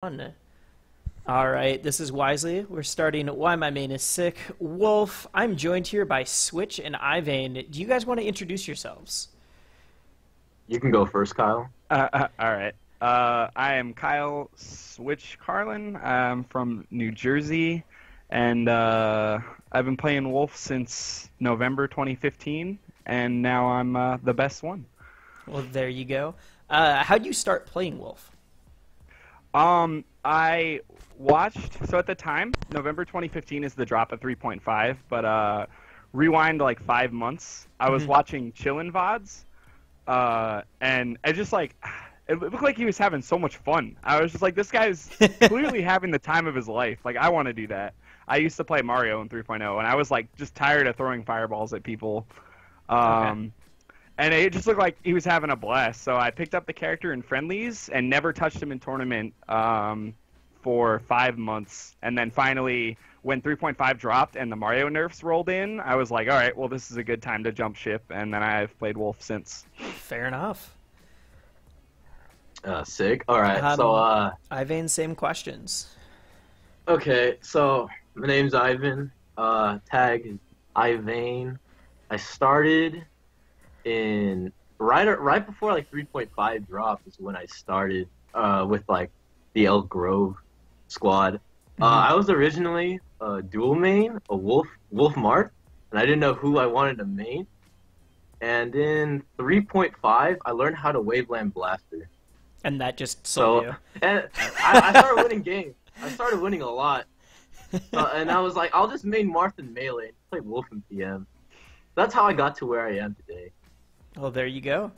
Fun. All right, this is Wisely. We're starting Why My Main is Sick. Wolf, I'm joined here by Switch and Ivayne. Do you guys want to introduce yourselves? You can go first, Kyle. All right. I am Kyle Switch Carlin. I'm from New Jersey, and I've been playing Wolf since November 2015, and now I'm the best one. Well, there you go. How'd you start playing Wolf? I watched, so at the time, November 2015 is the drop of 3.5, but rewind like 5 months, I was watching Chillin' VODs, and I just like, it looked like he was having so much fun. I was just like, this guy's clearly having the time of his life. Like, I want to do that. I used to play Mario in 3.0, and I was like just tired of throwing fireballs at people. Okay. And it just looked like he was having a blast. So I picked up the character in friendlies and never touched him in tournament for 5 months. And then finally, when 3.5 dropped and the Mario nerfs rolled in, I was like, all right, well, this is a good time to jump ship. And then I've played Wolf since. Fair enough. Sick. All right. Ivayne, same questions. Okay. So my name's Ivan. Tag is Ivayne. I started in right before like 3.5 dropped is when I started with like the Elk Grove squad. I was originally a dual main, a Wolf Marth, and I didn't know who I wanted to main. And in 3.5, I learned how to Waveland Blaster. And that just sold you. And I started winning games. I started winning a lot. And I was like, I'll just main Marth and Melee and play Wolf and PM. That's how I got to where I am today. Well, there you go.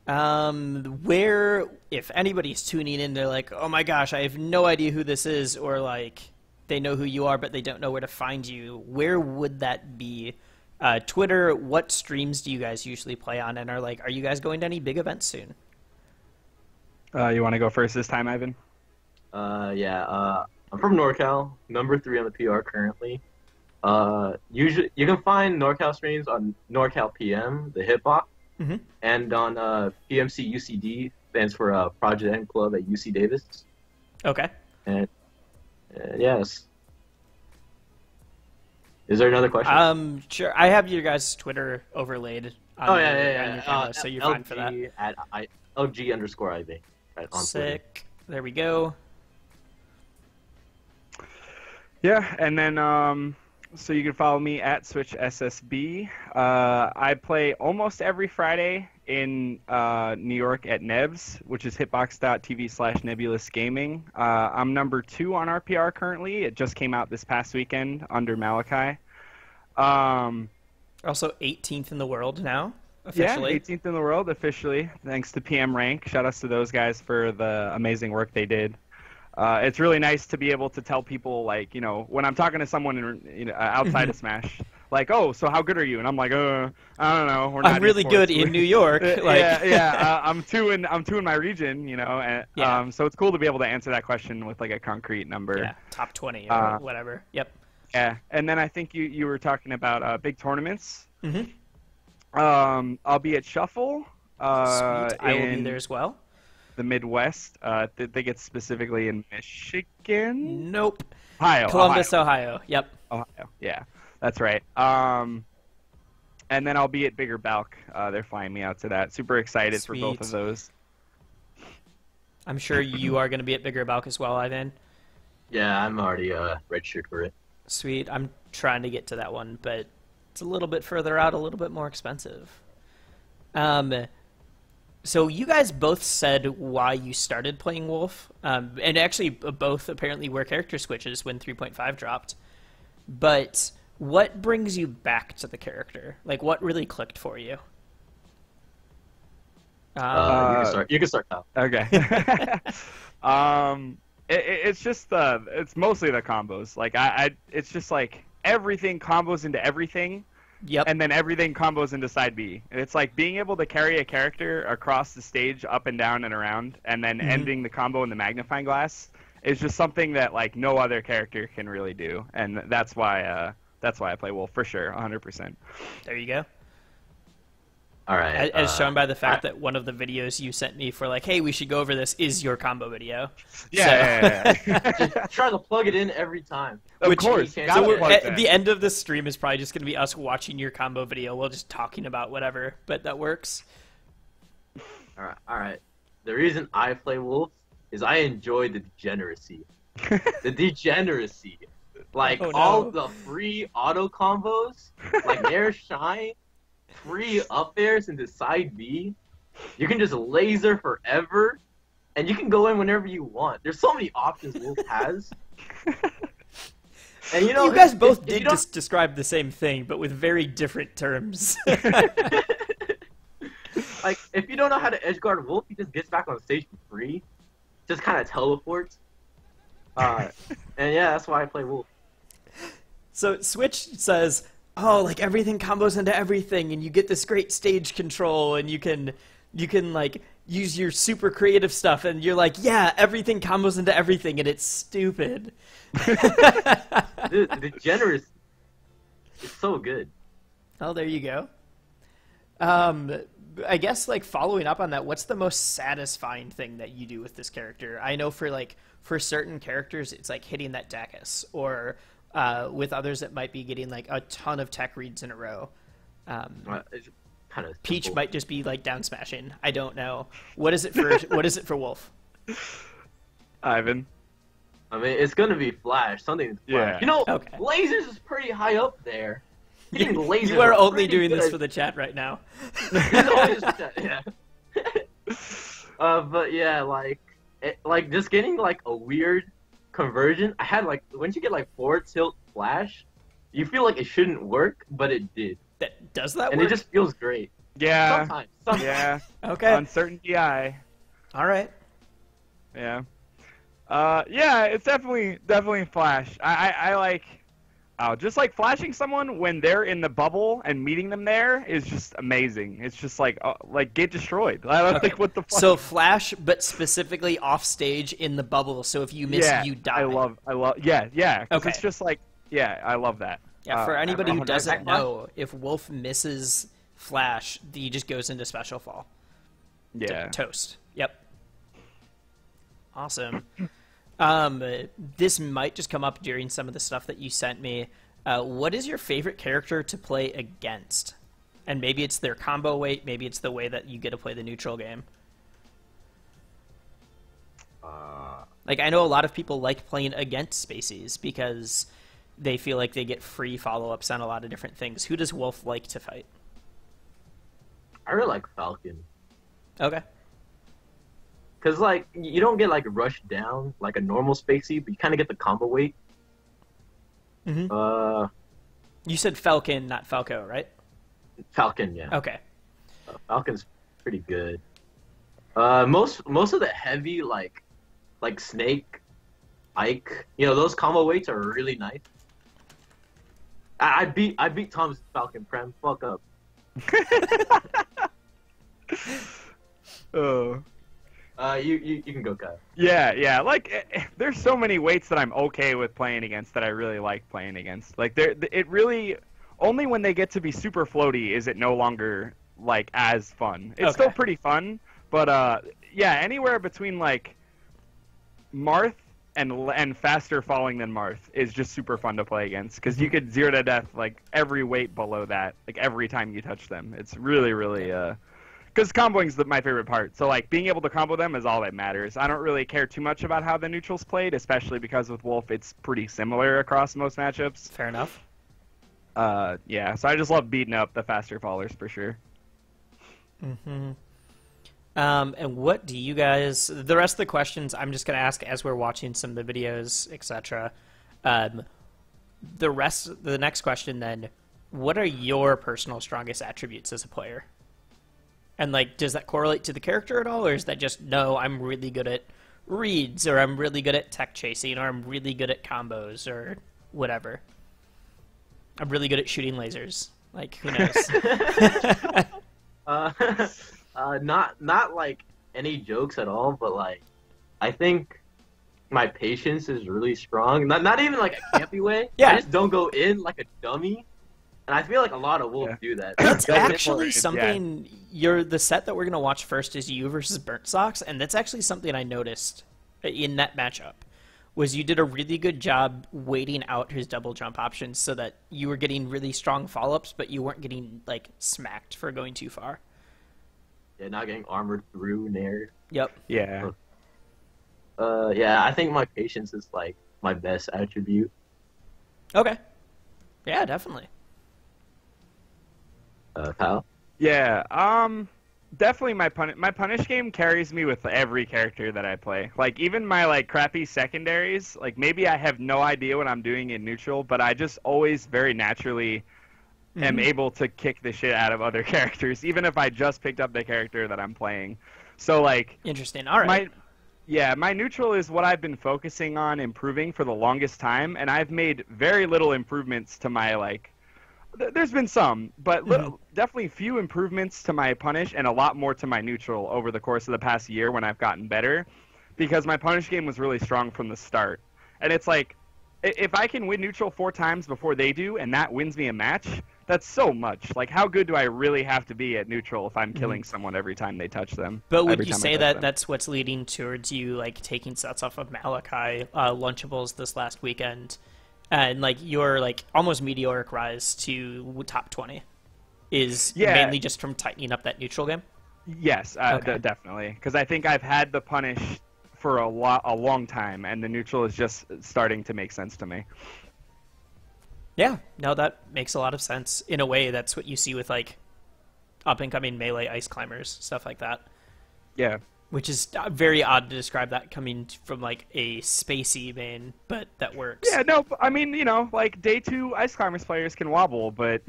Where, if anybody's tuning in, they're like, oh my gosh, I have no idea who this is, or like, they know who you are, but they don't know where to find you, where would that be? Twitter, what streams do you guys usually play on, and are you guys going to any big events soon? You want to go first this time, Ivan? Yeah. I'm from NorCal, number 3 on the PR currently. Usually you can find NorCal streams on NorCal PM, the hip hop, and on PMC UCD, stands for Project M Club at UC Davis. Okay. And yes. Is there another question? Sure. I have your guys' Twitter overlaid on Oh your yeah. camera, so you're fine for that. At LG_IV. Right, on Twitter. Sick. There we go. Yeah, and then so you can follow me at SwitchSSB. I play almost every Friday in New York at Nebs, which is hitbox.tv/Nebulous Gaming. I'm number 2 on RPR currently. It just came out this past weekend under Malachi. Also 18th in the world now, officially. Yeah, 18th in the world officially, thanks to PM Rank. Shout outs to those guys for the amazing work they did. It's really nice to be able to tell people, like, you know, when I'm talking to someone outside of Smash, like, oh, so how good are you? And I'm like, I don't know. We're not I'm really good in New York. I'm two in my region, you know. And, so it's cool to be able to answer that question with like a concrete number. Yeah, top 20 or whatever. Yep. Yeah, and then I think you were talking about big tournaments. I'll be at Shuffle. Sweet. I will be there as well. The Midwest. They get specifically in Michigan? Nope. Columbus, Ohio. Yep. Ohio. Yeah, that's right. And then I'll be at Bigger Balk. They're flying me out to that. Super excited for both of those. I'm sure you are going to be at Bigger Balk as well, Ivan. Yeah, I'm already registered for it. Sweet. I'm trying to get to that one, but it's a little bit further out, a little bit more expensive. So you guys both said why you started playing Wolf, and actually both apparently were character switches when 3.5 dropped. But what brings you back to the character? Like, what really clicked for you? You can start now. Okay. It's just it's mostly the combos. Like it's just like everything combos into everything. Yep. And then everything combos into side B. And it's like being able to carry a character across the stage, up and down and around, and then ending the combo in the magnifying glass is just something that like no other character can really do. And that's why I play Wolf for sure, 100%. There you go. All right. As shown by the fact that one of the videos you sent me for like, hey, we should go over this is your combo video. Yeah. Just try to plug it in every time. Of Which- course. so gotta So plug at that. the end of this stream is probably just going to be us watching your combo video while just talking about whatever, but that works. All right. The reason I play Wolf is I enjoy the degeneracy. The degeneracy. Like, Oh, no. all the free auto combos, like Nair Shine, free up airs into side B. You can just laser forever, and you can go in whenever you want. There's so many options Wolf has. And you know, You guys both if you did don't- just describe the same thing, but with very different terms. Like, if you don't know how to edgeguard Wolf, he just gets back on stage for free. Just kind of teleports. And yeah, that's why I play Wolf. So Switch says, oh, like everything combos into everything, and you get this great stage control, and you can like use your super creative stuff, and you're like, yeah, everything combos into everything, and it's stupid. Dude, the generous is so good. Oh, there you go. I guess like following up on that, what's the most satisfying thing that you do with this character? I know for certain characters, it's like hitting that Jaaahsh, or with others, it might be getting like a ton of tech reads in a row. It's kind of Peach might just be like down smashing. I don't know. What is it for Wolf? Ivan. I mean, it's gonna be Flash. Something. Yeah. You know, Okay. lasers is pretty high up there. Hitting lasers You are only pretty doing this good. for the chat right now. Yeah. But yeah, like just getting like a weird conversion. I had like once you get like forward tilt flash, you feel like it shouldn't work, but it did, Does that and work? it just feels great. Yeah. Sometimes. Yeah. Okay. Uncertain DI. All right. Yeah. Yeah, it's definitely Flash. I like, just like flashing someone when they're in the bubble and meeting them there is just amazing. It's just like get destroyed. I don't think what the fuck. So Flash, but specifically off stage in the bubble. So if you miss, yeah, you die. I love, yeah. 'Cause Okay. It's just like, yeah, I love that. Yeah, for anybody who 100%. doesn't know, if Wolf misses Flash, he just goes into special fall. Yeah. Toast. Yep. Awesome. This might just come up during some of the stuff that you sent me. What is your favorite character to play against? And maybe it's their combo weight, maybe it's the way that you get to play the neutral game. Like, I know a lot of people like playing against Spaceys because they feel like they get free follow-ups on a lot of different things. Who does Wolf like to fight? I really like Falcon. Okay. Cause like you don't get like rushed down like a normal Spacey, but you kind of get the combo weight. Mhm. You said Falcon, not Falco, right? Falcon, yeah. Okay. Falcon's pretty good. Most of the heavy like Snake, Ike, those combo weights are really nice. I beat Tom's Falcon Prem. Fuck up. Oh. You can go, Kyle. Yeah. Like, there's so many weights that I'm okay with playing against that I really like playing against. Like, it really only when they get to be super floaty is it no longer like as fun. It's still pretty fun, but yeah, anywhere between like Marth and faster falling than Marth is just super fun to play against because you could 0 to death like every weight below that, like every time you touch them. It's really because comboing's my favorite part. So like being able to combo them is all that matters. I don't really care too much about how the neutrals played, especially because with Wolf it's pretty similar across most matchups. Fair enough. Yeah, so I just love beating up the faster fallers for sure. And what do you guys... The rest of the questions I'm just going to ask as we're watching some of the videos, etc. The next question then, what are your personal strongest attributes as a player? And like, does that correlate to the character at all, or is that just, no, I'm really good at reads, or I'm really good at tech chasing, or I'm really good at combos, or whatever? I'm really good at shooting lasers. Like, who knows? Not like any jokes at all, but like I think my patience is really strong. Not even like a campy way. Yeah. I just don't go in like a dummy. And I feel like a lot of wolves do that. That's Because it's- actually something. The set that we're gonna watch first is you versus Burnt Socks, and that's actually something I noticed in that matchup. Was you did a really good job waiting out his double jump options so that you were getting really strong follow-ups, but you weren't getting like smacked for going too far. Yeah, not getting armored through Nair. Yep. Yeah. Yeah, I think my patience is like my best attribute. Okay. Yeah, definitely. Pal? Yeah, definitely my punish game carries me with every character that I play. Like even my like crappy secondaries, like maybe I have no idea what I'm doing in neutral, but I just always very naturally am able to kick the shit out of other characters, even if I just picked up the character that I'm playing. So like Interesting. All right. my neutral is what I've been focusing on improving for the longest time, and I've made very little improvements to my like. There's been some, but definitely few improvements to my punish and a lot more to my neutral over the course of the past year when I've gotten better, because my punish game was really strong from the start. And it's like, if I can win neutral 4 times before they do, and that wins me a match, that's so much. Like, how good do I really have to be at neutral if I'm killing someone every time they touch them? But would every you time I say touch that them? that's what's leading towards you like taking sets off of Malachi Lunchables this last weekend, and like your like almost meteoric rise to top 20 is mainly just from tightening up that neutral game? Yes, Okay. definitely. Because I think I've had the punish for a long time, and the neutral is just starting to make sense to me. Yeah, no, that makes a lot of sense. In a way, that's what you see with like up and coming melee ice climbers, stuff like that. Yeah. Which is very odd to describe that coming from like a spacey main, but that works. Yeah, no, I mean, you know, like day 2 ice climbers players can wobble, but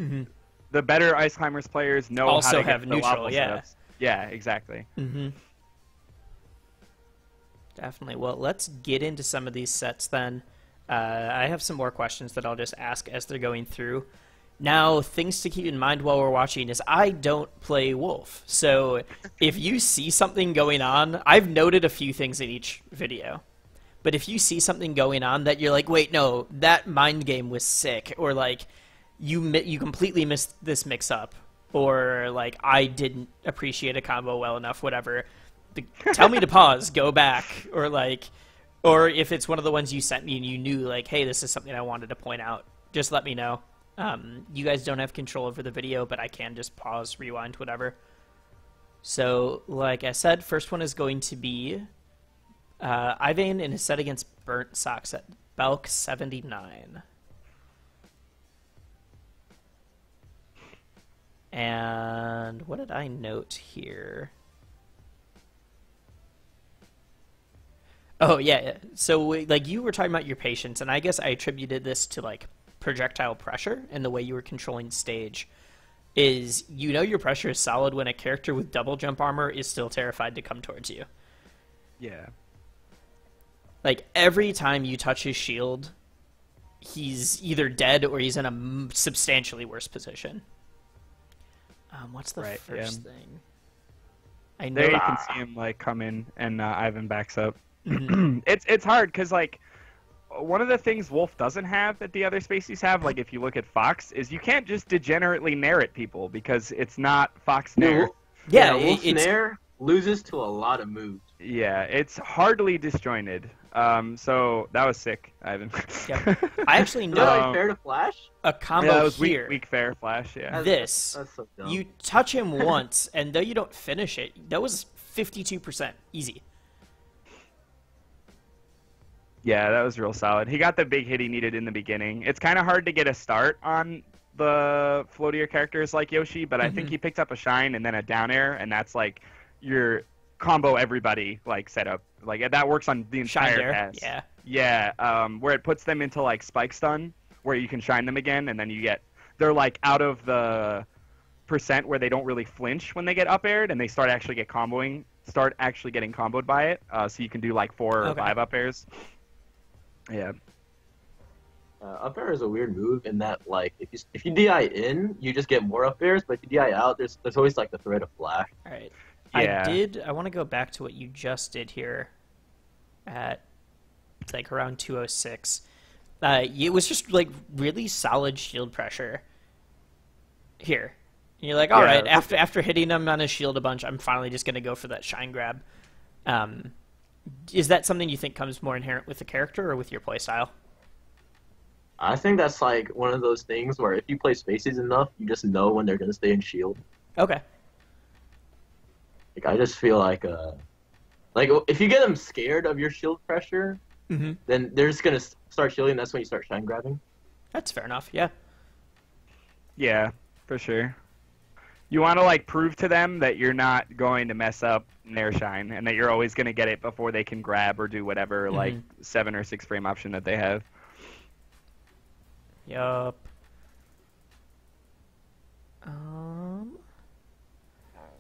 the better ice climbers players know Also how to have get the neutral, wobble yeah. setups. Yeah, exactly. Definitely. Well, let's get into some of these sets then. I have some more questions that I'll just ask as they're going through. Now, things to keep in mind while we're watching is I don't play Wolf. So if you see something going on, I've noted a few things in each video. But if you see something going on that you're like, wait, no, that mind game was sick, or like you completely missed this mix up, or like I didn't appreciate a combo well enough, whatever, tell me to pause, go back, or like, or if it's one of the ones you sent me and you knew like, hey, this is something I wanted to point out, just let me know. You guys don't have control over the video, but I can just pause, rewind, whatever. So, like I said, first one is going to be Ivayne in his set against Burnt Socks at Belk 79. And what did I note here? Oh, yeah. So, like, you were talking about your patience, and I guess I attributed this to, like, projectile pressure and the way you were controlling stage. Is you know your pressure is solid when a character with double jump armor is still terrified to come towards you. Yeah. Like, every time you touch his shield, he's either dead or he's in a substantially worse position. What's the first thing? I know There you can see him like come in, and Ivan backs up. It's hard because like one of the things Wolf doesn't have that the other species have, like if you look at Fox, is you can't just degenerately nair at people because it's not Fox nair. Yeah, Wolf Nair loses to a lot of moves. Yeah, it's hardly disjointed. So that was sick, Ivan. Yep. I actually Is know that like fair to flash? a combo Yeah, that was here. weak fair flash. Yeah. This That's so dumb. you touch him once, and though you don't finish it, that was 52% easy. Yeah, that was real solid. He got the big hit he needed in the beginning. It's kind of hard to get a start on the floatier characters like Yoshi, but I think he picked up a shine and then a down air, and that's like your combo everybody like setup. Like that works on the entire Shine dare, pass. yeah. Yeah, where it puts them into like spike stun, where you can shine them again, and then they're like out of the percent where they don't really flinch when they get up aired, and they start actually getting comboed by it. So you can do like 4 or 5 up airs. Yeah. Up air is a weird move in that, like, if you DI in, you just get more up airs, but if you DI out, there's always like the threat of flash. All right. Yeah. I want to go back to what you just did here at like around 206. It was just like really solid shield pressure. here. And you're like, all right. Yeah. After hitting him on his shield a bunch, I'm finally just gonna go for that shine grab. Is that something you think comes more inherent with the character or with your playstyle? I think that's like one of those things where if you play spaces enough, you just know when they're gonna stay in shield. Okay. Like I just feel like if you get them scared of your shield pressure, then they're just gonna start shielding. That's when you start shine grabbing. That's fair enough. Yeah. Yeah, for sure. You want to like prove to them that you're not going to mess up their shine and that you're always going to get it before they can grab or do whatever like 7 or 6 frame option that they have. Yup.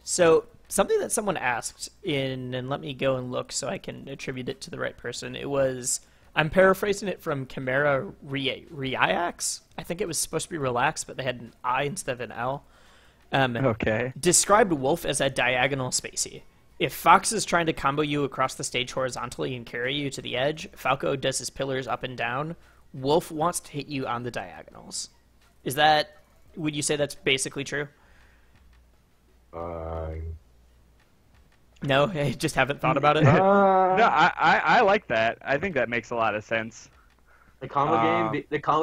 So something that someone asked and let me go and look so I can attribute it to the right person. It was, I'm paraphrasing it from Chimera Riax. I think it was supposed to be relax, but they had an I instead of an L. Okay. Described Wolf as a diagonal spacey. If Fox is trying to combo you across the stage horizontally and carry you to the edge, Falco does his pillars up and down. Wolf wants to hit you on the diagonals. Would you say that's basically true? No, I just haven't thought about it. No, I like that. I think that makes a lot of sense. The combo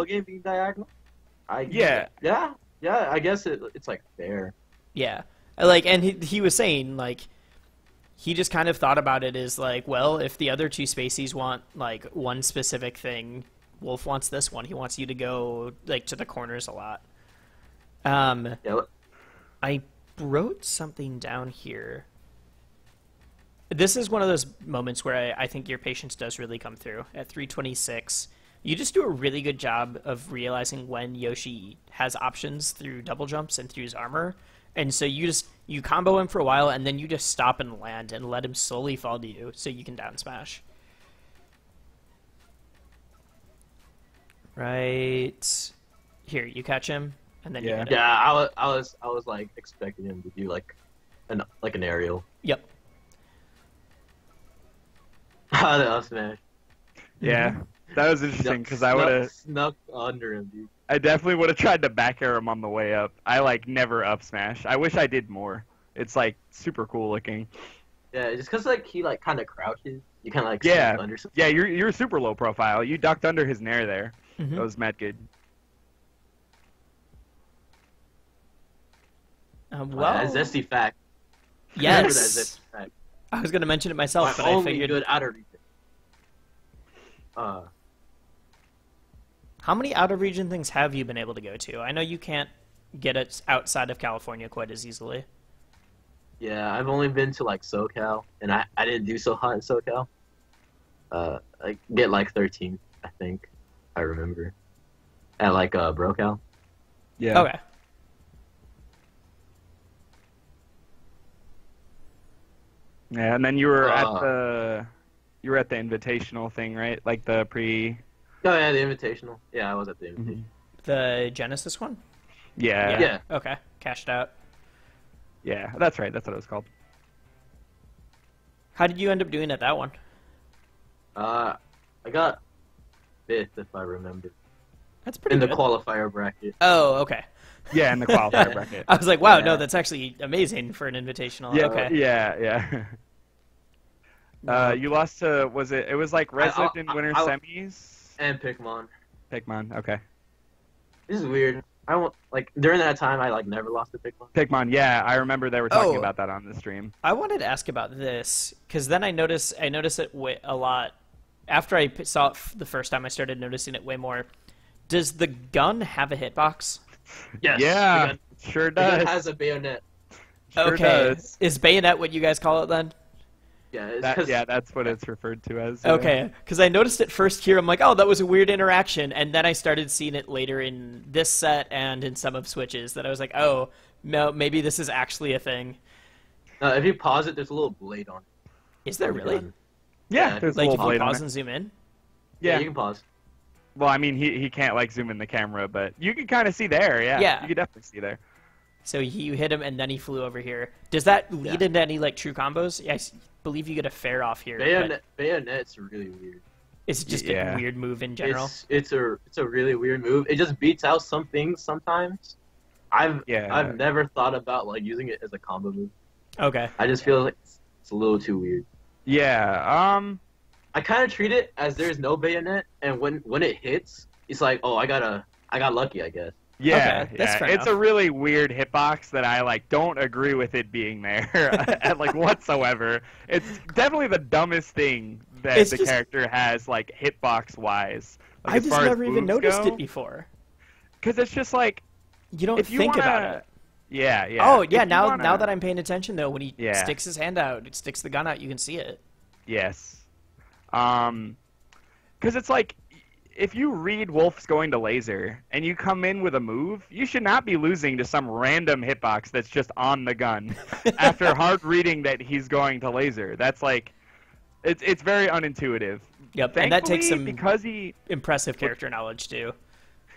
game being diagonal. Yeah. Yeah, I guess it's like fair. Yeah, like, and he was saying like he just kind of thought about it as like, well, if the other two spacies want like one specific thing, Wolf wants this one. He wants you to go like to the corners a lot. Yeah. I wrote something down here. This is one of those moments where I think your patience does really come through. At 326, you just do a really good job of realizing when Yoshi has options through double jumps and through his armor. And so you combo him for a while, and then you just stop and land and let him slowly fall to you so you can down smash. Right here, you catch him, and then you hit him. Yeah, I was like expecting him to do like an aerial. Yep. I'll smash. Yeah, that was interesting because I would have snuck under him, dude. I definitely would have tried to back air him on the way up. I like never up smash. I wish I did more. It's like super cool looking. Yeah, just because like he like kind of crouches, you kind of like yeah under something. Yeah, you're super low profile. You ducked under his nair there. That was mad good. Well, that zesty fact. Yes. Remember that zesty fact. I was going to mention it myself, but I only figured. good outer region. How many out of region things have you been able to go to? I know you can't get it outside of California quite as easily. Yeah, I've only been to like SoCal, and I didn't do so hot in SoCal. I get like 13, I think. I remember. At like BroCal. Yeah. Okay. Yeah, and then you were at the invitational thing, right? Like the pre. Oh yeah, the invitational. Yeah, I was at the invitational. The Genesis one? Yeah. Okay. Cashed out. Yeah, that's right. That's what it was called. How did you end up doing at that one? I got 5th, if I remember. That's pretty in good. the qualifier bracket. Oh, okay. Yeah, in the qualifier bracket. I was like, wow, Yeah. no, that's actually amazing for an invitational. Yeah, Okay. Yeah. You lost to, it was like Resident in Winter Semis? And Pikmin. Pikmin, okay. This is weird. I won't, like, during that time, I like never lost to Pikmin. Pikmin, yeah, I remember they were talking about that on the stream. I wanted to ask about this because then I noticed it a lot after I saw it the first time. I started noticing it way more. Does the gun have a hitbox? Yes. Yeah, sure does. The gun has a bayonet. Sure does. Is bayonet what you guys call it then? Yeah, that's what it's referred to as. Okay, because I noticed it first here. I'm like, oh, that was a weird interaction, and then I started seeing it later in this set and in some of Switches. That I was like, oh, no, maybe this is actually a thing. If you pause it, there's a little blade on it. Is there really? Yeah, there's Like a if little you blade on pause it. and zoom in? Yeah, you can pause. Well, I mean, he can't like zoom in the camera, but you can kind of see there. Yeah. Yeah. You can definitely see there. So you hit him, and then he flew over here. Does that lead into any like true combos? Yeah, I believe you get a fair off here. Bayonet's really weird. It's just a weird move in general. It's a really weird move. It just beats out some things sometimes. I've never thought about like using it as a combo move. Okay. I just feel like it's a little too weird. Yeah. I kind of treat it as there's no bayonet, and when it hits, it's like, oh, I got lucky, I guess. Yeah, Okay, that's fair it's enough. a really weird hitbox that I like don't agree with it being there at like whatsoever. It's definitely the dumbest thing that It's the just- character has like hitbox wise. Like, I as just far as never even moves noticed go, it before. because it's just like You don't if you think wanna, about it. Yeah, yeah. Oh If yeah, you now wanna- that I'm paying attention though, when he Yeah. sticks his hand out, it sticks the gun out, you can see it. Yes. Because it's like, if you read Wolf's going to laser and you come in with a move, you should not be losing to some random hitbox that's just on the gun after hard reading that he's going to laser. That's like, it's very unintuitive. Yep, and that takes Thankfully, some because he, impressive character knowledge too.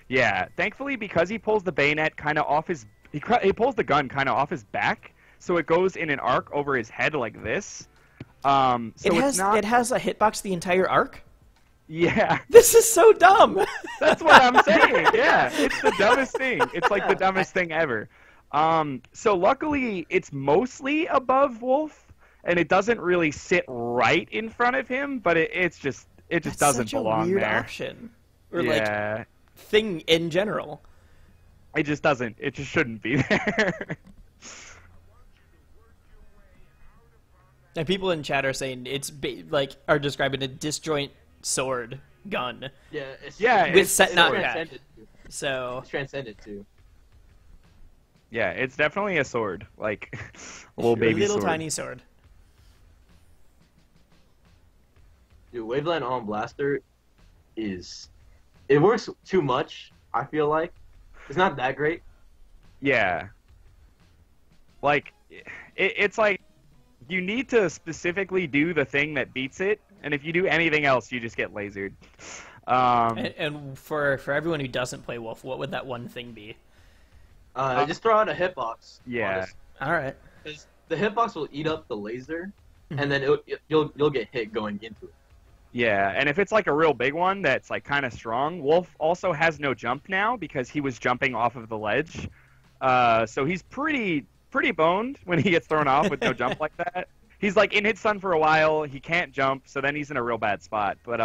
yeah, thankfully because he pulls the bayonet kind of off his, he pulls the gun kind of off his back, so it goes in an arc over his head like this. So It has a hitbox the entire arc? yeah. This is so dumb. That's what I'm saying. Yeah, it's the dumbest thing. It's like the dumbest thing ever. So luckily, it's mostly above Wolf, and it doesn't really sit right in front of him. But it just That's doesn't such a belong weird there. option. Or Yeah, like thing in general. it just doesn't. It just shouldn't be there. And people in chat are saying are describing a disjoint sword gun. Yeah, With set not it's back. transcended too. So It's transcended too. Yeah, it's definitely a sword, like a little a baby little sword. tiny sword. Dude, Waveland on Blaster it works too much, I feel like. It's not that great. Yeah. Like, it's like, you need to specifically do the thing that beats it, and if you do anything else, you just get lasered. And for everyone who doesn't play Wolf, what would that one thing be? Just throw out a hitbox. Yeah. All right. Because the hitbox will eat up the laser, Mm-hmm. and then you'll get hit going into it. Yeah, and if it's like a real big one that's like kind of strong, Wolf also has no jump now because he was jumping off of the ledge. So he's pretty boned when he gets thrown off with no jump like that. He's like in hit stun for a while, he can't jump, so then he's in a real bad spot. But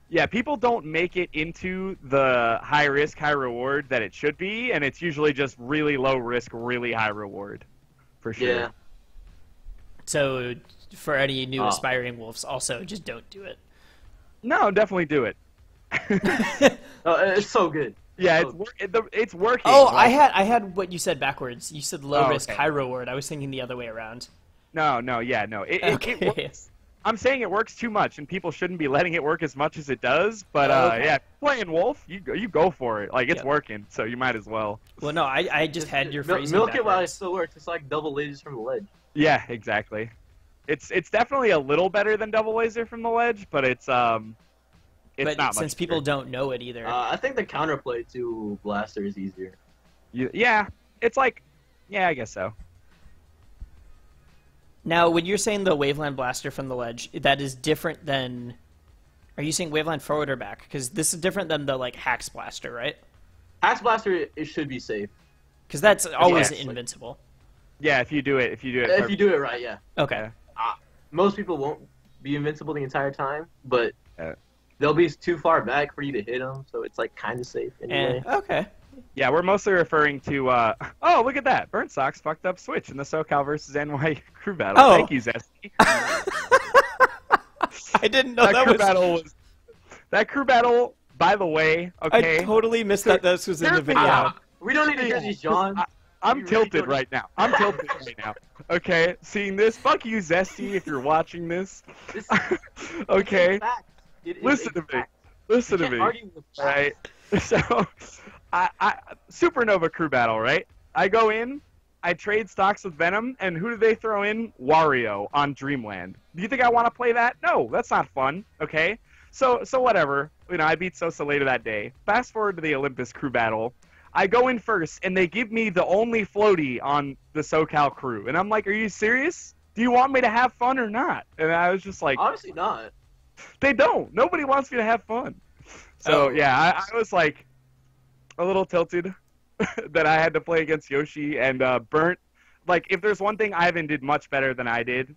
yeah, people don't make it into the high risk, high reward that it should be, and it's usually just really low risk, really high reward. For sure. Yeah. So for any new aspiring Wolves, also just don't do it. No, definitely do it. It's so good. Yeah, So- it's working. Oh, like- I had what you said backwards. You said low Oh, risk, okay. high reward. I was thinking the other way around. No. It Okay. works. I'm saying it works too much, and people shouldn't be letting it work as much as it does. But Okay. yeah, playing Wolf, you go for it. Like it's Yep. working, so you might as well. Well, no, I just had your phrasing Milk it while it backwards. still works. It's like double lasers from the ledge. Yeah, exactly. It's definitely a little better than double laser from the ledge, but it's But not since much people better. don't know it either. I think the counterplay to Blaster is easier. Yeah, it's like, yeah, I guess so. Now, when you're saying the Waveland Blaster from the ledge, that is different than... Are you saying Waveland forward or back? Because this is different than the, like, Hax Blaster, right? Axe Blaster, it should be safe. Because that's always Yeah. invincible. Yeah, if you do it If you do it right, yeah. Okay. Most people won't be invincible the entire time, but Yeah. they'll be too far back for you to hit them, so it's like kind of safe anyway. Okay. Yeah, we're mostly referring to. Oh, look at that! Burnt Socks fucked up Switch in the SoCal versus NY crew battle. Oh. Thank you, Zesty. I didn't know that crew was... battle was. That crew battle, by the way, okay. I totally missed that this was in the Here's the- video. We don't need to hear these, John. I'm You really tilted don't- right now. I'm tilted right now. Okay, seeing this. Fuck you, Zesty, if you're watching this. This Okay, is fact. It is listen a to me. fact. Listen You to can't me. argue with facts. Right. So, I Supernova crew battle, right? I go in, I trade stocks with Venom, and who do they throw in? Wario on Dreamland. Do you think I want to play that? No, that's not fun. Okay. So whatever. You know, I beat Sosa later that day. Fast forward to the Olympus crew battle. I go in first, and they give me the only floaty on the SoCal crew, and I'm like, "Are you serious? Do you want me to have fun or not?" And I was just like, Obviously not. "They don't. Nobody wants me to have fun." So Oh. yeah, I was like a little tilted. that I had to play against Yoshi and Burnt. Like, if there's one thing Ivan did much better than I did,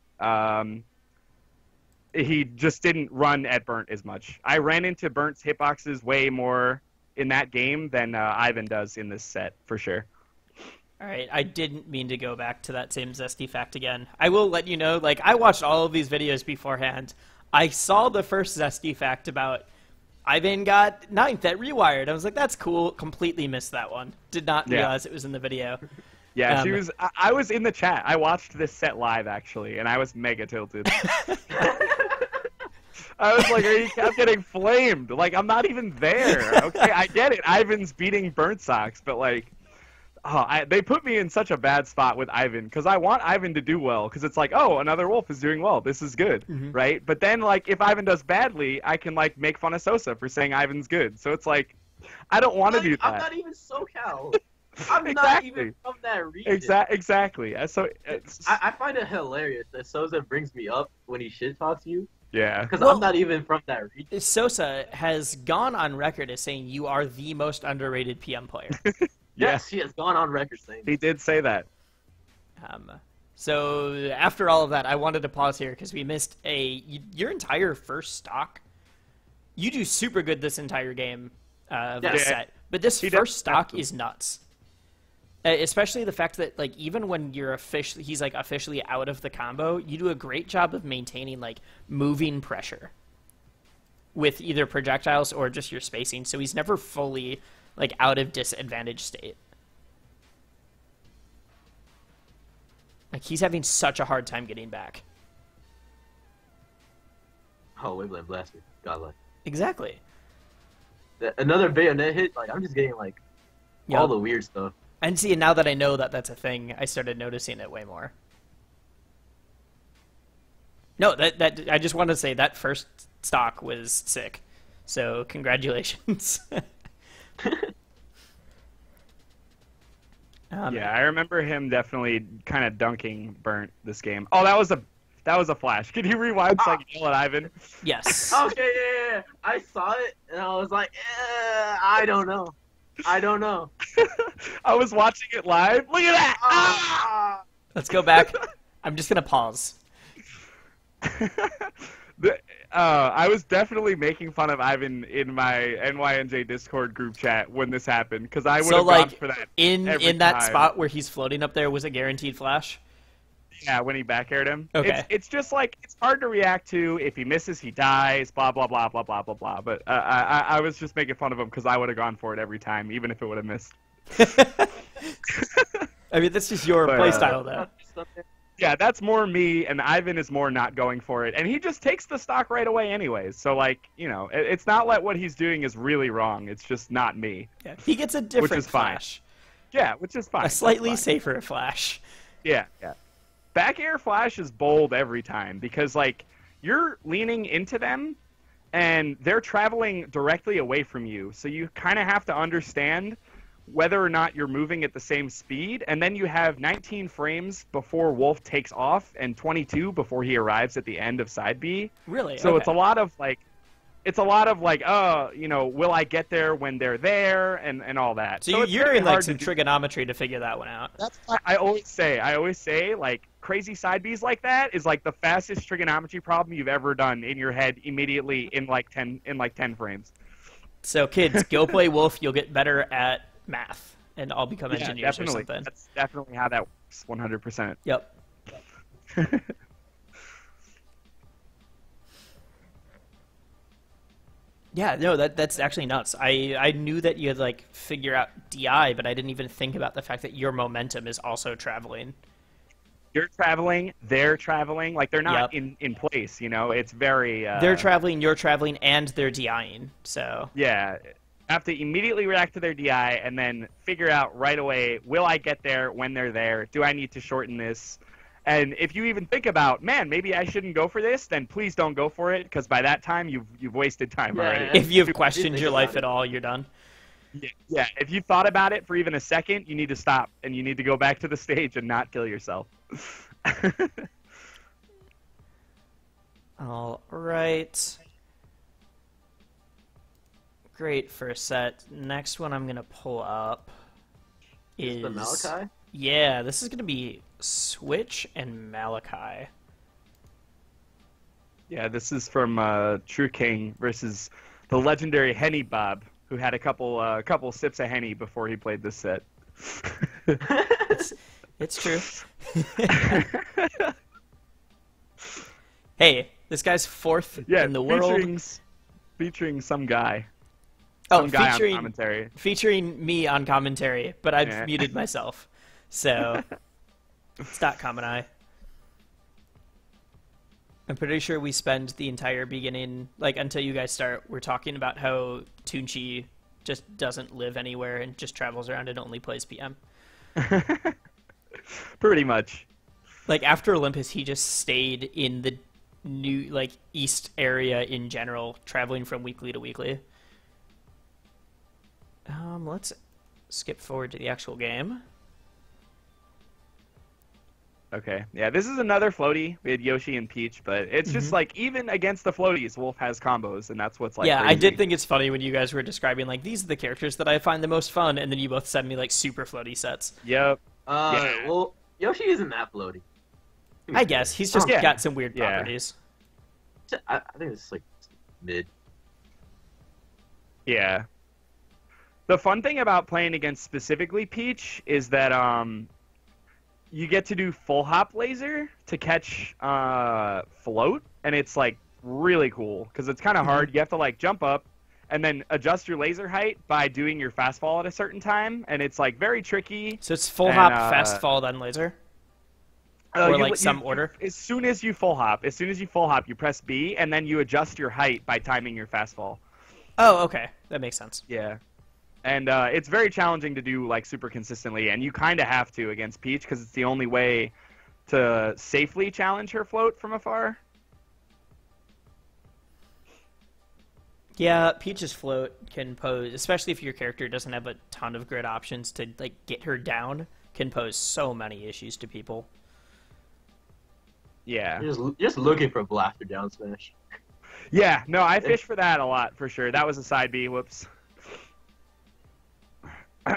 he just didn't run at Burnt as much. I ran into Burnt's hitboxes way more in that game than Ivan does in this set, for sure. All right, I didn't mean to go back to that same Zesty fact again. I will let you know, like, I watched all of these videos beforehand. I saw the first Zesty fact about Ivayne got 9th at Rewired. I was like, that's cool. Completely missed that one. Did not realize it was in the video. Yeah, she was. I was in the chat. I watched this set live, actually, and I was mega tilted. I was like, he kept getting flamed. Like, I'm not even there. Okay, I get it. Ivan's beating Burnt Socks, but, like, they put me in such a bad spot with Ivan, because I want Ivan to do well, because it's like, oh, another wolf is doing well. This is good, right? But then, like, if Ivan does badly, I can, like, make fun of Sosa for saying Ivan's good. So it's like, I don't want to do that. I'm not even SoCal. I'm not even from that region. Exactly. So I find it hilarious that Sosa brings me up when he shit talks you. Yeah. Because I'm not even from that region. Sosa has gone on record as saying you are the most underrated PM player. Yes, he has gone on record saying that. He did say that. So after all of that, I wanted to pause here because we missed your entire first stock. You do super good this entire game of this set, but this first stock is nuts. Especially the fact that, like, even when you're he's like officially out of the combo, you do a great job of maintaining, like, moving pressure with either projectiles or just your spacing. So he's never fully, like, out of disadvantage state. Like, he's having such a hard time getting back. Oh, Waveland Blaster. Godlike. Exactly. Another bayonet hit, like, I'm just getting, like, all the weird stuff. And see, now that I know that that's a thing, I started noticing it way more. No, that I just wanted to say that first stock was sick. So congratulations. Yeah, I remember him definitely kind of dunking Burnt this game. Oh, that was a flash. Can you rewind so I can yell at Ivan? Yes. Okay, yeah. I saw it and I was like, I don't know. I was watching it live. Look at that! Let's go back. I'm just gonna pause. I was definitely making fun of Ivan in my NYNJ Discord group chat when this happened, because I would have gone for that in that time. spot where he's floating up there was a guaranteed flash. Yeah, when he back aired him. Okay. It's just like, it's hard to react to. If he misses, he dies, blah, blah, blah, blah, blah, blah, blah. But I was just making fun of him because I would have gone for it every time, even if it would have missed. I mean, that's just your playstyle, though. Yeah, that's more me, and Ivan is more not going for it. And he just takes the stock right away anyways. So, like, you know, it's not like what he's doing is really wrong. It's just not me. Yeah, he gets a different flash. Yeah, which is fine. A slightly safer flash. Yeah. Back air flash is bold every time because, like, you're leaning into them and they're traveling directly away from you. So you kind of have to understand whether or not you're moving at the same speed. And then you have 19 frames before Wolf takes off and 22 before he arrives at the end of side B. Really? So it's a lot of, like, oh, you know, will I get there when they're there and all that. So you're doing, like, some trigonometry to figure that one out. That's why I always say, like, crazy side Bs like that is, like, the fastest trigonometry problem you've ever done in your head immediately in, like, 10 frames. So, kids, go play Wolf. You'll get better at math, and I'll become engineers or something. That's definitely how that works, 100%. Yep. Yeah, no, that's actually nuts. I knew that you had, like, figure out DI, but I didn't even think about the fact that your momentum is also traveling. You're traveling, they're traveling, like, they're not in place, you know? It's very... They're traveling, you're traveling, and they're DIing, so... Yeah. Have to immediately react to their DI and then figure out right away, will I get there when they're there? Do I need to shorten this? And if you even think about, man, maybe I shouldn't go for this, then please don't go for it, because by that time you've wasted time already. If you've questioned your life at all, you're done. Yeah, if you thought about it for even a second, you need to stop, and you need to go back to the stage and not kill yourself. All right. Great first set. Next one I'm going to pull up. Is the Malachi? Yeah, this is going to be Switch and Malachi. Yeah, this is from True King versus the legendary Henny Bob, who had a couple sips of Henny before he played this set. It's true. Hey, this guy's fourth in the world. Featuring some guy. Oh, Some guy on commentary. Featuring me on commentary, but I've muted myself. So, it's not Kamen. I'm pretty sure we spend the entire beginning, like until you guys start, we're talking about how Tunchi just doesn't live anywhere and just travels around and only plays PM. Pretty much. Like after Olympus, he just stayed in the new like East area in general, traveling from weekly to weekly. Let's skip forward to the actual game. Okay, yeah, this is another floaty. We had Yoshi and Peach, but it's just like even against the floaties, Wolf has combos, and that's what's like. Yeah, crazy. I did think it's funny when you guys were describing like these are the characters that I find the most fun, and then you both send me like super floaty sets. Yep. Yeah. Well, Yoshi isn't that floaty. I guess he's just got some weird properties. I think it's like mid. Yeah. The fun thing about playing against specifically Peach is that you get to do full hop laser to catch float, and it's like really cool because it's kind of hard. You have to like jump up and then adjust your laser height by doing your fast fall at a certain time, and it's like very tricky. So it's full hop, fast fall, then laser, or like some order. As soon as you full hop, you press B, and then you adjust your height by timing your fast fall. Oh, okay, that makes sense. Yeah. And it's very challenging to do like super consistently, and you kind of have to against Peach because it's the only way to safely challenge her float from afar. Yeah, Peach's float can pose, especially if your character doesn't have a ton of grid options to like get her down, can pose so many issues to people. Yeah. You're just looking for a blaster down smash. Yeah, no, I fish for that a lot for sure. That was a side B. Whoops.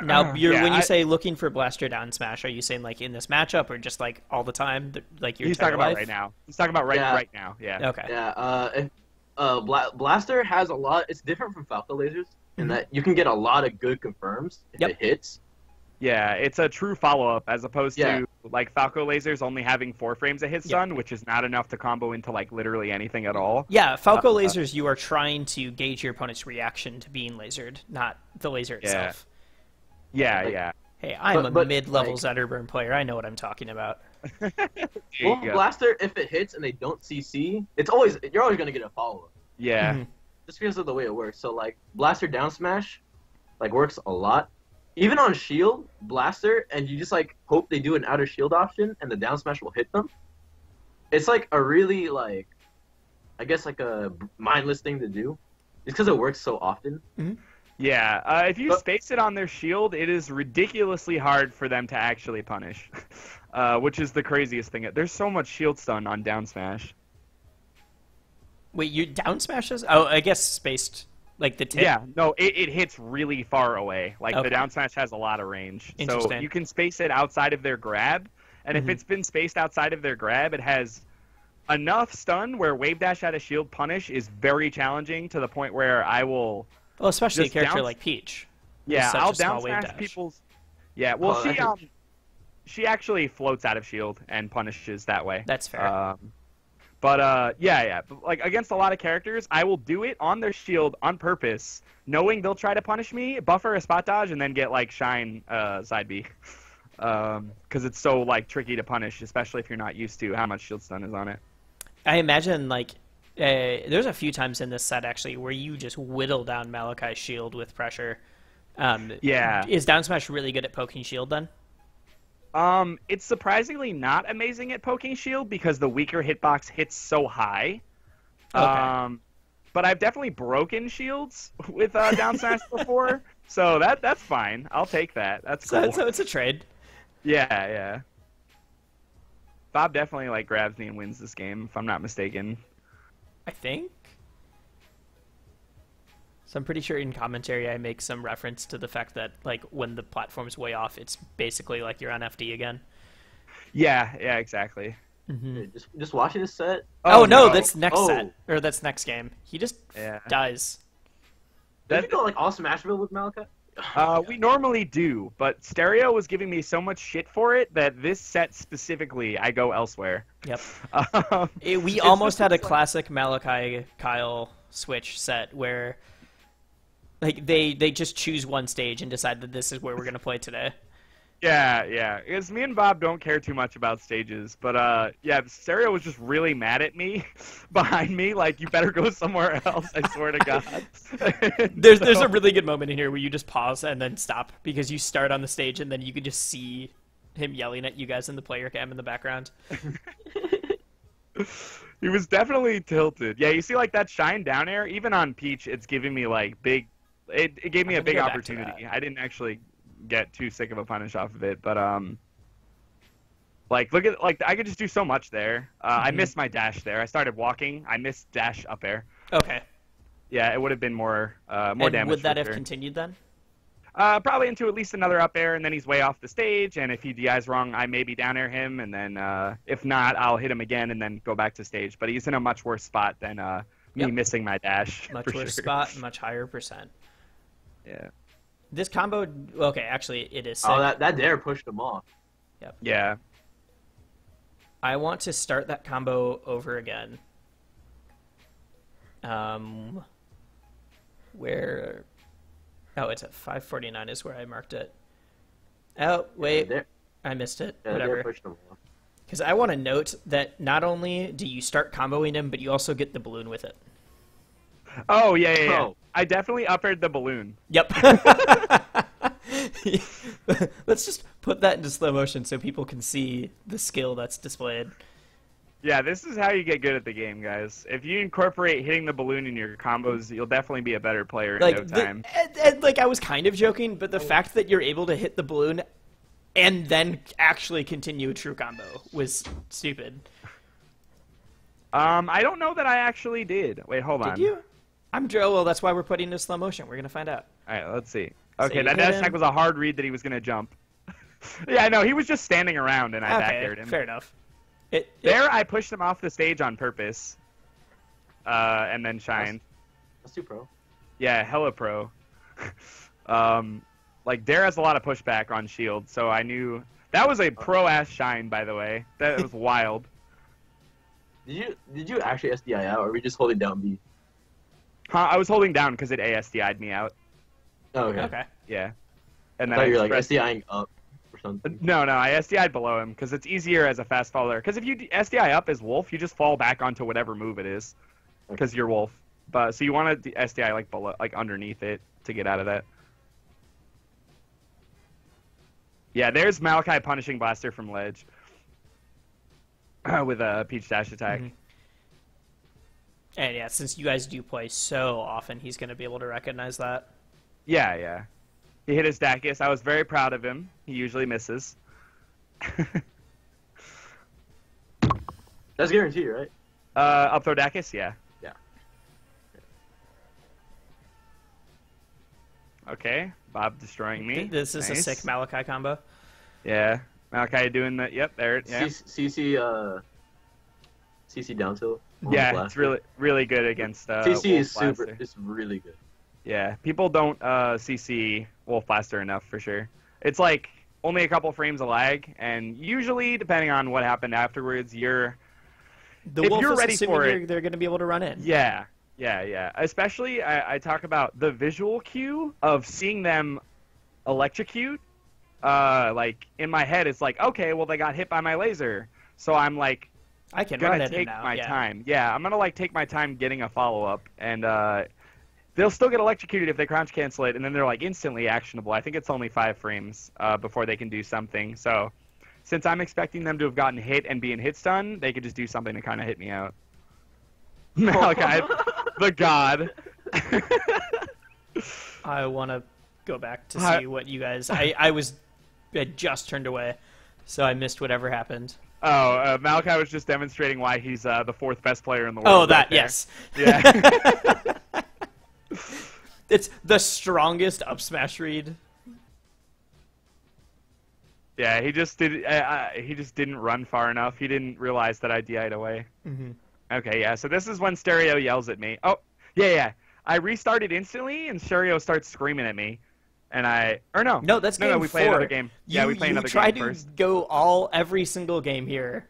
Now, when you say looking for blaster down smash, are you saying like in this matchup or just like all the time? Like he's talking about right now. He's talking about right now. Yeah. Okay. Yeah. Blaster has a lot. It's different from Falco lasers in that you can get a lot of good confirms if it hits. Yeah, it's a true follow-up as opposed to like Falco lasers only having 4 frames of hit stun, which is not enough to combo into like literally anything at all. Yeah, Falco lasers, you are trying to gauge your opponent's reaction to being lasered, not the laser itself. Yeah. Hey, I'm a mid-level Zetterburn player. I know what I'm talking about. Wolf Blaster, if it hits and they don't CC, you're always gonna get a follow-up. Yeah. Just because of the way it works. So like Blaster down smash, like works a lot. Even on shield, Blaster, and you just like hope they do an outer shield option and the down smash will hit them. It's like a really like, I guess like a mindless thing to do. It's because it works so often. Yeah, if you space it on their shield, it is ridiculously hard for them to actually punish, which is the craziest thing. There's so much shield stun on down smash. Wait, you down smashes? Oh, I guess spaced, like the tip? Yeah, no, it hits really far away. Like the down smash has a lot of range. So you can space it outside of their grab, and if it's been spaced outside of their grab, it has enough stun where wave dash out of shield punish is very challenging to the point where I will... Well, especially a character like Peach. Yeah, I'll down smash people's... Yeah, well, she actually floats out of shield and punishes that way. That's fair. But like against a lot of characters, I will do it on their shield on purpose, knowing they'll try to punish me, buffer a spot dodge, and then get like shine side B. Because it's so like tricky to punish, especially if you're not used to how much shield stun is on it. I imagine like there's a few times in this set actually where you just whittle down Malachi's shield with pressure. Is down smash really good at poking shield then? It's surprisingly not amazing at poking shield because the weaker hitbox hits so high. Okay. But I've definitely broken shields with down smash before, so that's fine. I'll take that. That's cool. So it's a trade. Yeah. Bob definitely like grabs me and wins this game, if I'm not mistaken. I think. So I'm pretty sure in commentary I make some reference to the fact that like when the platform's way off, it's basically like you're on FD again. Yeah, exactly. Dude, just watching this set. Oh, no, no. that's next Oh. set or that's next game. He just dies. Did you go like all Smashville with Malachi? We normally do, but Stereo was giving me so much shit for it that this set specifically, I go elsewhere. Yep. It's We almost had a like- classic Malachi Kyle switch set where like they just choose one stage and decide that this is where we're gonna play today. Yeah. Because me and Bob don't care too much about stages, but yeah, Stereo was just really mad at me behind me, like, you better go somewhere else, I swear to God. There's a really good moment in here where you just pause and then stop because you start on the stage and then you can just see him yelling at you guys in the player cam in the background. He was definitely tilted. Yeah, you see, like, that shine down air, even on Peach, it's giving me, like, big... It gave me a I'm gonna big go back to opportunity. that. I didn't actually get too sick of a punish off of it, but, like, look at... Like, I could just do so much there. I missed my dash there. I started walking. I missed dash up air. Okay. Yeah, it would have been more And damage. would that for have sure. continued then? Probably into at least another up air, and then he's way off the stage, and if he DI's wrong, I maybe down air him, and then if not, I'll hit him again and then go back to stage. But he's in a much worse spot than me Yep. missing my dash. Much for worse sure. spot, much higher percent. Yeah. This combo, okay, actually, it is sick. Oh, that dare pushed him off. Yeah. I want to start that combo over again. Where... Oh, it's at 549 is where I marked it. Oh, wait. Yeah, I missed it. that dare Whatever. pushed him off. Because I want to note that not only do you start comboing him, but you also get the balloon with it. Oh, yeah. Oh. I definitely up aired the balloon. Yep. Let's just put that into slow motion so people can see the skill that's displayed. Yeah, this is how you get good at the game, guys. If you incorporate hitting the balloon in your combos, you'll definitely be a better player in no time. Like I was kind of joking, but the fact that you're able to hit the balloon and then actually continue a true combo was stupid. I don't know that I actually did. Wait, hold on. Did you? Well, that's why we're putting it in slow motion. We're gonna find out. All right, let's see. So Okay, you that hit dash him. attack was a hard read that he was going to jump. Yeah, I know. He was just standing around, and I back aired him. Fair enough. There, I pushed him off the stage on purpose, and then shined. That's too pro. Yeah, hella pro. Like, Dare has a lot of pushback on shield, so I knew... That was a pro-ass shine, by the way. That was wild. Did you actually SDI out, or were we just holding down B? Huh, I was holding down because it ASDI'd me out. Oh, okay. Okay. Yeah. And I then thought you were like expressed- SDIing up or something. No, I SDI'd below him because it's easier as a fast faller. Because if you SDI up as Wolf, you just fall back onto whatever move it is because you're Wolf. But so you want to SDI like below, like underneath it to get out of that. Yeah, there's Malachi punishing Blaster from ledge with a Peach dash attack. Mhm. And yeah, since you guys do play so often, he's gonna be able to recognize that. Yeah. He hit his Dacus. I was very proud of him. He usually misses. That's guaranteed, right? Up throw Dacus? Yeah. Yeah. Okay. Bob destroying me. This is Nice. a sick Malachi combo. Yeah. Malachi doing the... Yep, there. Yeah. CC down tilt. Yeah, Blaster. it's really good against CC Wolf is super. Blaster. It's really good. Yeah, people don't CC Wolf Blaster enough for sure. It's like only a couple frames of lag, and usually, depending on what happened afterwards, The If Wolf you're is ready assuming for it- they're gonna be able to run in. Yeah. Especially, I talk about the visual cue of seeing them electrocute. Like in my head, it's like, okay, well they got hit by my laser, so I'm like I can run gonna it in take now. my yeah. time. Yeah, I'm gonna like take my time getting a follow up, and they'll still get electrocuted if they crouch cancel it, and then they're like instantly actionable. I think it's only 5 frames before they can do something. So since I'm expecting them to have gotten hit and be in hit stun, they could just do something to kind of hit me out. Malachi, the god. I want to go back to Hi- see what you guys. I had just turned away, so I missed whatever happened. Oh, Malachi was just demonstrating why he's the 4th best player in the world. Oh, that right there. yes. Yeah. It's the strongest up smash read. Yeah, he just didn't run far enough. He didn't realize that I DI'd away. Mm-hmm. Okay, yeah. So this is when Stereo yells at me. Oh, yeah. I restarted instantly, and Stereo starts screaming at me, and No, that's game we 4. play another game. Yeah, we play another game tried first. to go every single game here.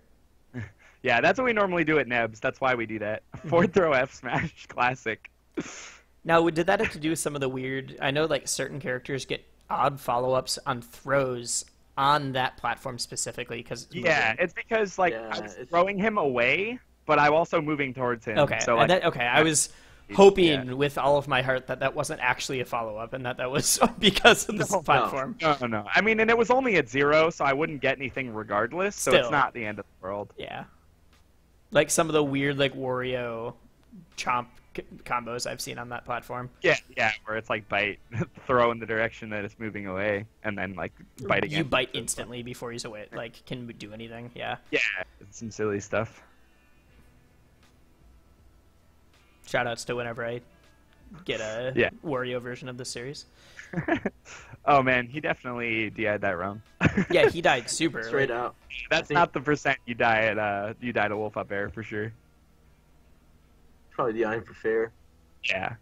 Yeah, that's what we normally do at Nebs. That's why we do that. Forward throw F smash, classic. Now, did that have to do with some of the weird? I know like certain characters get odd follow-ups on throws on that platform specifically because it's because like I was throwing him away, but I'm also moving towards him. Okay, so like, I was hoping with all of my heart that wasn't actually a follow-up and that was because of this platform. No. I mean, and it was only at 0, so I wouldn't get anything regardless. So it's not the end of the world. Yeah, like some of the weird like Wario chomp combos I've seen on that platform. Yeah, where it's like bite, throw in the direction that it's moving away, and then like bite again. You bite instantly before he's away. Like, can do anything? Yeah. Yeah, it's some silly stuff. Shoutouts to whenever I get a Wario version of this series. Oh man, he definitely DI'd that wrong. Yeah, he died super straight early. out. That's not the percent you die at a wolf up air for sure. Probably the iron for fair. Yeah.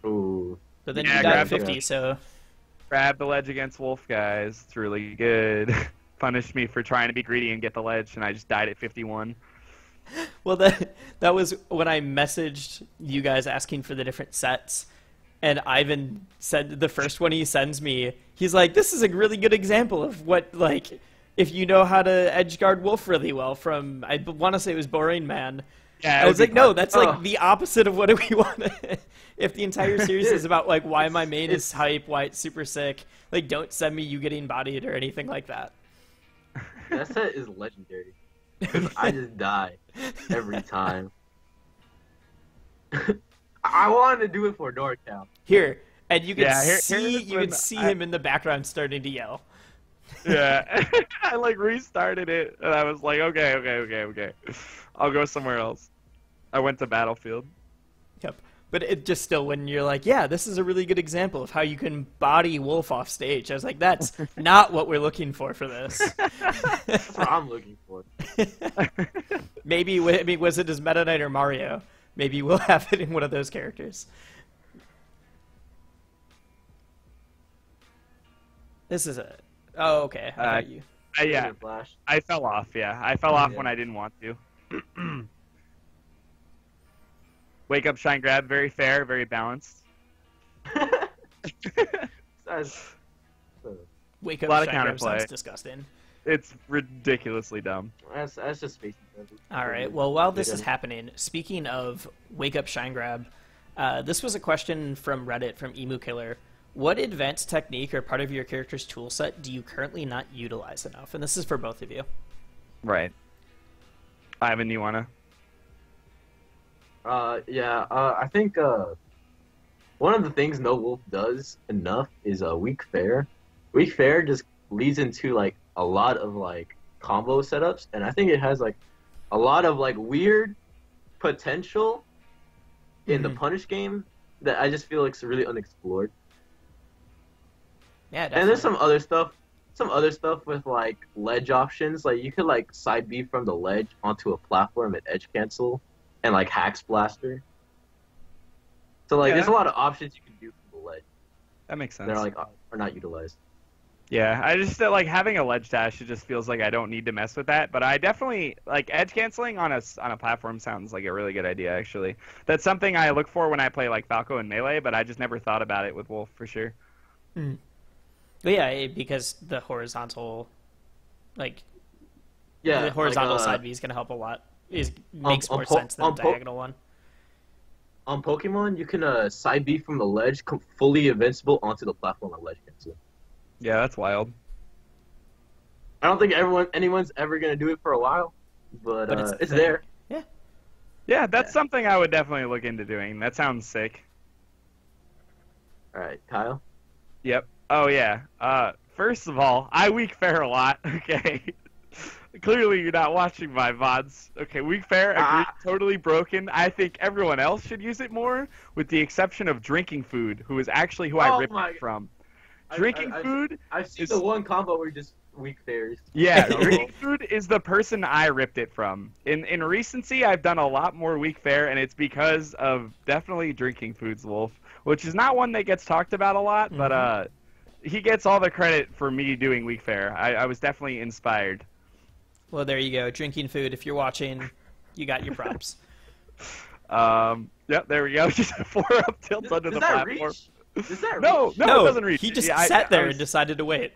Ooh. So then you died at 50, the... so... Grab the ledge against wolf, guys. It's really good. Punished me for trying to be greedy and get the ledge, and I just died at 51. Well, that was when I messaged you guys asking for the different sets, and Ivan said the first one he sends me, he's like, this is a really good example of what, like, if you know how to edge guard wolf really well from, I want to say it was Boring Man. Yeah, I was like, no, that's like the opposite of what we want. If the entire series is about like why my main is hype, why it's super sick, like don't send me you getting bodied or anything like that. That set is legendary. Because I just die every time. I wanted to do it for NorCal. Here, and you could here's see him in the background starting to yell. Yeah, I like restarted it, and I was like, okay. I'll go somewhere else. I went to Battlefield. Yep. But it just still, when you're like, yeah, this is a really good example of how you can body wolf off stage. I was like, that's not what we're looking for this. That's what I'm looking for. Maybe, I mean, was it as Meta Knight or Mario? Maybe we'll have it in one of those characters. This is a... Oh, okay. I got you. Yeah, I fell off, I fell off when I didn't want to. Wake up, shine, grab, very fair, very balanced. Wake up, a lot shine, of grab counterplay. sounds disgusting. It's ridiculously dumb. That's just space. All right. Well, while this is happening, speaking of wake up, shine, grab, this was a question from Reddit from Emu Killer. What advanced technique or part of your character's toolset do you currently not utilize enough? And this is for both of you. Right. Ivan, you wanna? I think one of the things No Wolf does enough is weak fair. Weak fair just leads into like a lot of like combo setups, and I think it has like a lot of like weird potential in the punish game that I just feel like is really unexplored. Yeah, definitely. And there's some other stuff with like ledge options. Like you could like side B from the ledge onto a platform at edge cancel, and like Hacks Blaster. So like there's a lot of options you can do from the ledge. That makes sense. They're like are not utilized. Yeah, I just like having a ledge dash. It just feels like I don't need to mess with that. But I definitely like edge canceling on a platform sounds like a really good idea. Actually, that's something I look for when I play like Falco and Melee. But I just never thought about it with Wolf for sure. Mm. But yeah, because the horizontal, the horizontal side B is gonna help a lot. Makes more sense than the diagonal one. On Pokemon, you can side B from the ledge, fully invincible onto the platform on ledge cancel. Yeah, that's wild. I don't think anyone's ever gonna do it for a while, but it's there. Yeah. Yeah, that's something I would definitely look into doing. That sounds sick. All right, Kyle. Yep. Oh yeah. First of all, I weak fair a lot. Okay. Clearly, you're not watching my VODs. Okay, Weak Fair, agree, totally broken. I think everyone else should use it more, with the exception of Drinking Food, who is actually who I ripped it from. Drinking Food I've seen the one combo where just weak fairs. Yeah, Drinking Food is the person I ripped it from. In recency, I've done a lot more Weak Fair, and it's because of definitely Drinking Food's Wolf, which is not one that gets talked about a lot, but he gets all the credit for me doing Weak Fair. I was definitely inspired. Well, there you go. Drinking Food, if you're watching, you got your props. Yep, there we go. Just 4 up tilts under the platform. Does that no, reach? no, it doesn't reach. He just sat there and decided to wait.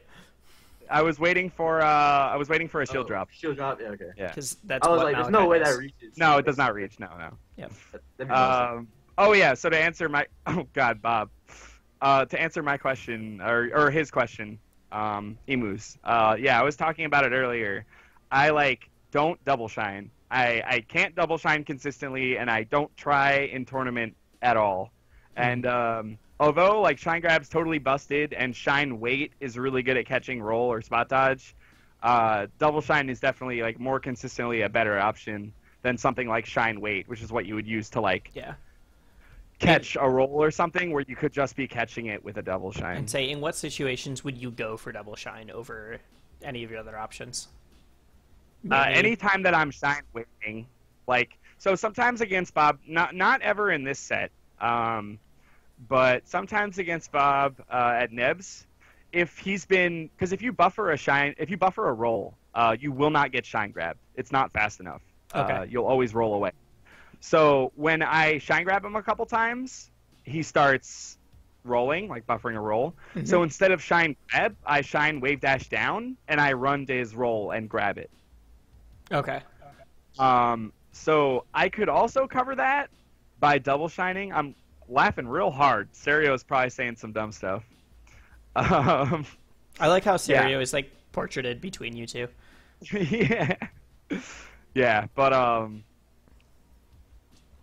I was waiting for a shield drop. Shield drop, yeah, okay. Yeah. Because that's I was what like, there's Malachi no way does. that reaches. No, it does not reach. No. Yeah. Oh yeah. So to answer my Bob, to answer my question or his question, Emus. Yeah, I was talking about it earlier. I don't double shine. I can't double shine consistently, and I don't try in tournament at all. And although shine grab's totally busted and shine weight is really good at catching roll or spot dodge, double shine is definitely more consistently a better option than something like shine weight, which is what you would use to catch a roll or something where you could just be catching it with a double shine. And say, in what situations would you go for double shine over any of your other options? Anytime that I'm shine weighting, so sometimes against Bob, not ever in this set, but sometimes against Bob at Nebs, because if you buffer a roll, you will not get shine grab. It's not fast enough. Okay. You'll always roll away. So when I shine grab him a couple times, he starts rolling, buffering a roll. Mm-hmm. So instead of shine grab, I shine wave dash down, and I run to his roll and grab it. Okay. So I could also cover that by double shining. I'm laughing real hard. Serio's probably saying some dumb stuff. I like how Serio is portraited between you two. Yeah. Yeah, but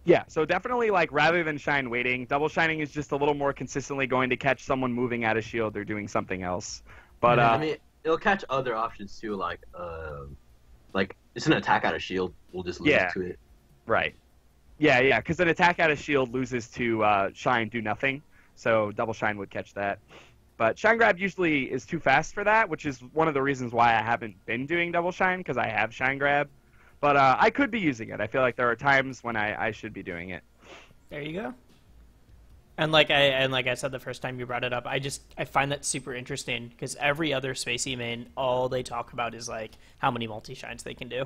yeah, so definitely rather than shine waiting, double shining is just a little more consistently going to catch someone moving out of shield or doing something else. But I mean, it'll catch other options too, it's an attack out of shield. We'll just lose to it. Right. Yeah, because an attack out of shield loses to shine do nothing, so double shine would catch that. But shine grab usually is too fast for that, which is one of the reasons why I haven't been doing double shine, because I have shine grab. But I could be using it. I feel like there are times when I should be doing it. There you go. And like I said the first time you brought it up, I find that super interesting because every other Spacey main, all they talk about is how many multi shines they can do.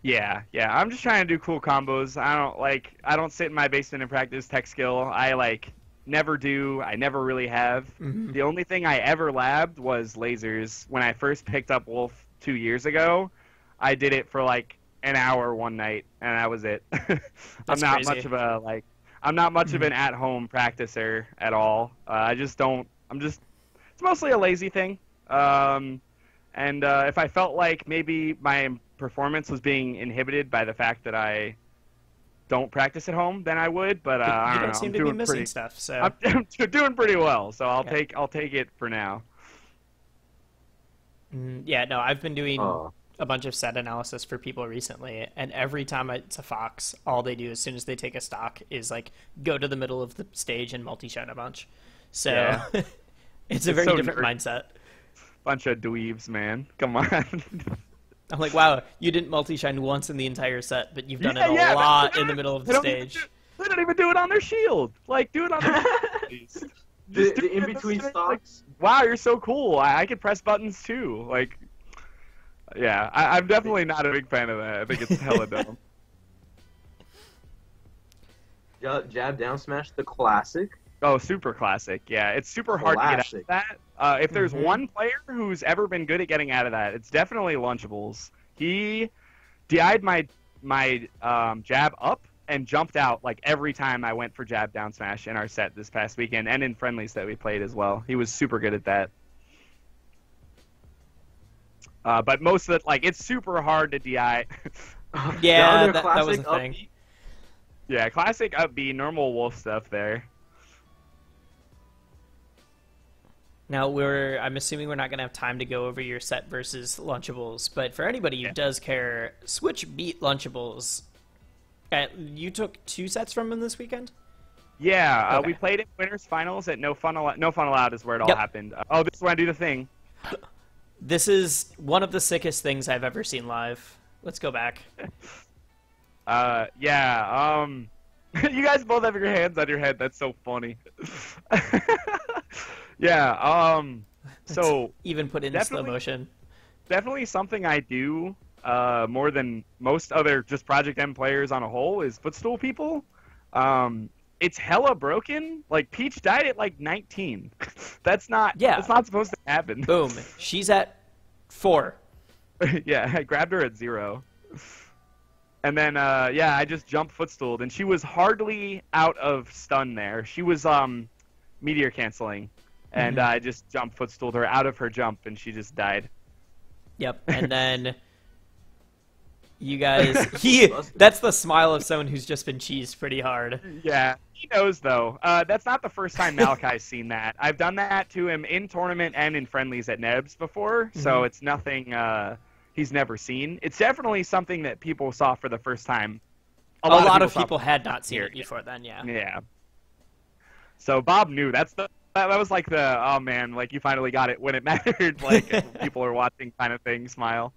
Yeah. I'm just trying to do cool combos. I don't sit in my basement and practice tech skill. I never do. I never really have. Mm-hmm. The only thing I ever labbed was lasers. When I first picked up Wolf 2 years ago, I did it for an hour one night, and that was it. I'm not crazy. much of a I'm not much of an at-home practicer at all. It's mostly a lazy thing. And if I felt like maybe my performance was being inhibited by the fact that I don't practice at home, then I would. But I don't know. Seem to be missing stuff. So I'm doing pretty well. So I'll take it for now. Yeah, no, I've been doing a bunch of set analysis for people recently, and every time it's a Fox, all they do as soon as they take a stock is go to the middle of the stage and multi-shine a bunch. So it's a very different mindset. Bunch of dweebs, man. Come on. I'm like, wow, you didn't multi-shine once in the entire set, but you've done it a lot in the middle of the stage. They don't even do it on their shield. Do it on their shield. The in-between stocks. Wow, you're so cool. I could press buttons too. Yeah, I'm definitely not a big fan of that. I think it's hella dumb. Jab down smash, the classic. Oh, super classic. Yeah, it's super hard to get out of that. If there's one player who's ever been good at getting out of that, it's definitely Lunchables. He DI'd my jab up and jumped out every time I went for jab down smash in our set this past weekend and in friendlies that we played as well. He was super good at that. But most of it, it's super hard to DI. Yeah, that was the thing. Up-B. Yeah, classic up B, normal Wolf stuff there. Now I'm assuming we're not going to have time to go over your set versus Lunchables, but for anybody who does care, Switch beat Lunchables. You took 2 sets from him this weekend? Yeah, Okay. we played in winners finals at No Fun Allowed is where it all happened. Oh, this is when I do the thing. This is one of the sickest things I've ever seen live. Let's go back. Yeah. You guys both have your hands on your head. That's so funny. Yeah. So Even put in slow motion. definitely something I do more than most other just Project M players on a whole is footstool people. It's hella broken. Like Peach died at like 19. That's not supposed to happen. Boom. She's at 4. Yeah, I grabbed her at 0. And then yeah, I just jump footstooled, and she was hardly out of stun there. She was meteor canceling, and I just jump footstooled her out of her jump, and she just died. Yep. And then you guys that's the smile of someone who's just been cheesed pretty hard. Yeah, he knows though. That's not the first time Malachi's seen that. I've done that to him in tournament and in friendlies at Nebs before, so it's nothing he's never seen. It's definitely something that people saw for the first time. A lot of people had not seen it before then, yeah. Yeah. So Bob knew. That was like the, oh man, like you finally got it when it mattered, like people are watching kind of thing, smile.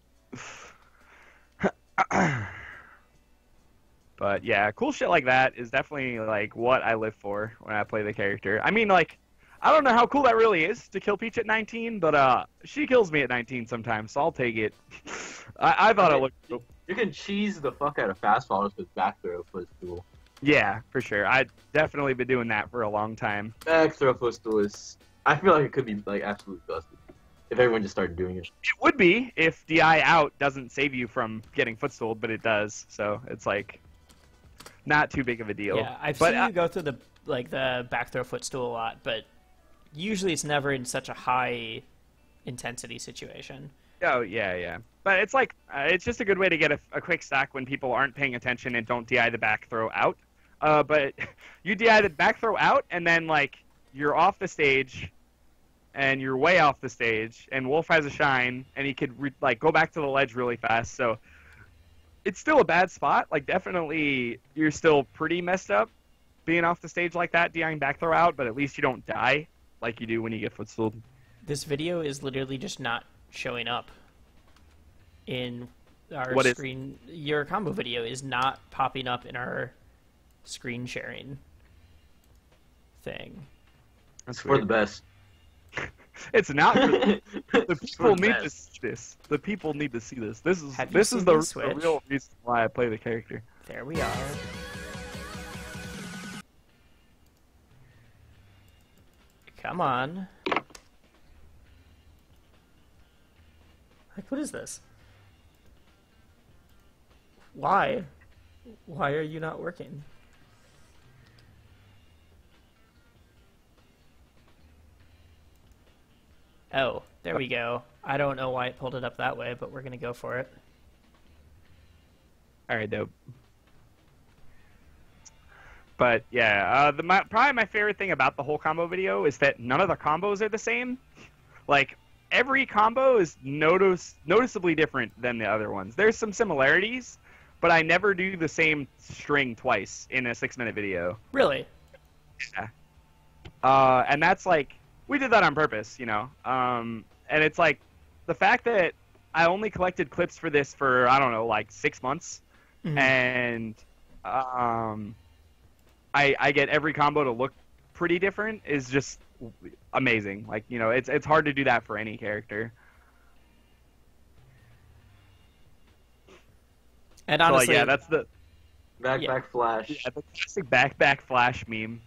But yeah, cool shit like that is definitely like what I live for when I play the character. I mean, like, I don't know how cool that really is to kill Peach at 19, but she kills me at 19 sometimes, so I'll take it. I thought it looked cool. You can cheese the fuck out of fast followers with back throw footstool. Yeah, for sure. I've definitely been doing that for a long time. Back throw footstool is... I feel like it could be like absolutely busted if everyone just started doing it. It would be if DI out doesn't save you from getting footstooled, but it does. So it's like not too big of a deal. Yeah, I've seen you go through the back throw footstool a lot, but usually it's never in such a high intensity situation. Oh yeah. But it's like it's just a good way to get a quick stack when people aren't paying attention and don't DI the back throw out. But you DI the back throw out, and then like you're off the stage, and you're way off the stage, and Wolf has a shine, and he could like go back to the ledge really fast. So it's still a bad spot. Like definitely, you're still pretty messed up being off the stage like that, DIing back throw out. But at least you don't die like you do when you get footstooled. This video is literally just not showing up in our screen. Your combo video is not popping up in our screen sharing thing. That's for the best. It's not. The people need to see this. The people need to see this. This is the real reason why I play the character. There we are. Come on. Like, what is this? Why? Why are you not working? Oh, there we go. I don't know why it pulled it up that way, but we're going to go for it. All right, dope. But yeah, probably my favorite thing about the whole combo video is that none of the combos are the same. Like, every combo is noticeably different than the other ones. There's some similarities, but I never do the same string twice in a 6-minute video. Really? Yeah. And that's like, we did that on purpose, you know. And it's like, the fact that I only collected clips for this for, I don't know, like 6 months. Mm-hmm. And I get every combo to look pretty different is just amazing. Like, you know, it's hard to do that for any character. And honestly, so, like, yeah, that's the back flash. Yeah, the classic back flash meme.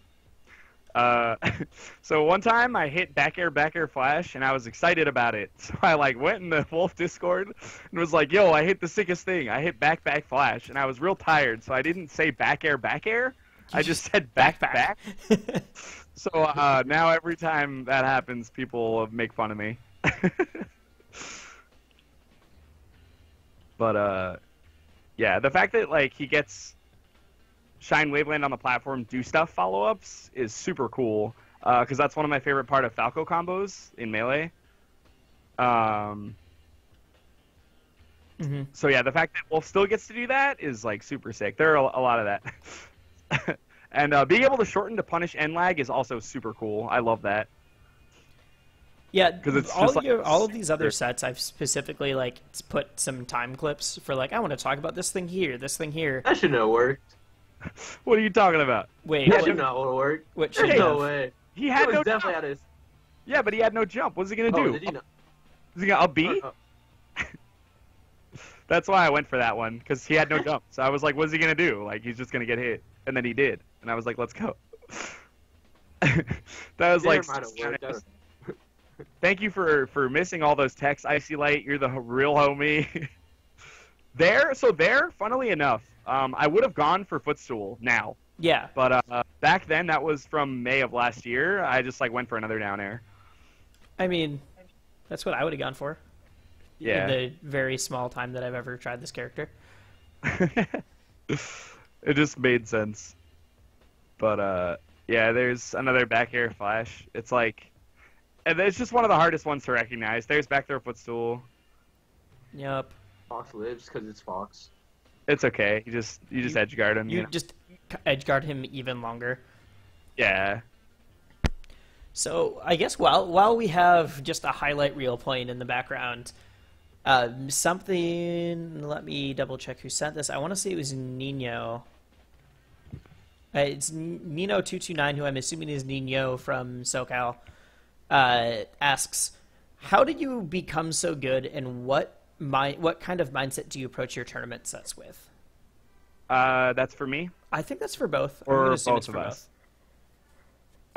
So one time I hit back air flash, and I was excited about it. So I like went in the Wolf Discord and was like, "Yo, I hit the sickest thing! I hit back flash," and I was real tired, so I didn't say back air. I just said back. So now every time that happens, people make fun of me. But yeah, the fact that like he gets Shine Waveland on the platform do stuff follow-ups is super cool. because that's one of my favorite part of Falco combos in Melee. So yeah, the fact that Wolf still gets to do that is like super sick. There are a lot of that. And being able to shorten to punish end lag is also super cool. I love that. Yeah, because it's all just like all of these other sets, I've specifically like put some time clips for like I want to talk about this thing here, this thing here. That should have worked. What are you talking about? Wait, That should not have worked. what There's should no have? way. He had It no was definitely jump. out of his. Yeah, but he had no jump. What's he gonna Oh, do? did he not? Is he gonna up B? Oh, That's why I went for that one, because he had no jump. So I was like, what's he gonna do? Like, he's just gonna get hit, and then he did, and I was like, let's go. That was like. might have worked. I don't know. Thank you for missing all those texts, Icy Light. You're the real homie. There, funnily enough, I would have gone for Footstool now. Yeah, But back then, that was from May of last year. I just like went for another down air. I mean, that's what I would have gone for. Yeah. In the very small time that I've ever tried this character. It just made sense. But yeah, there's another back air flash. It's like, and it's just one of the hardest ones to recognize. There's back throw footstool. Yep. Fox lives because it's Fox. It's okay. You just edge guard him. You You know? just edgeguard him even longer. Yeah. So I guess while we have just a highlight reel playing in the background, something. Let me double check who sent this. I want to say it was Nino. It's Nino229, who I'm assuming is Nino from SoCal. Asks, how did you become so good, and what kind of mindset do you approach your tournament sets with? That's for me. I think that's for both. I'm Or gonna assume both it's for of both. us.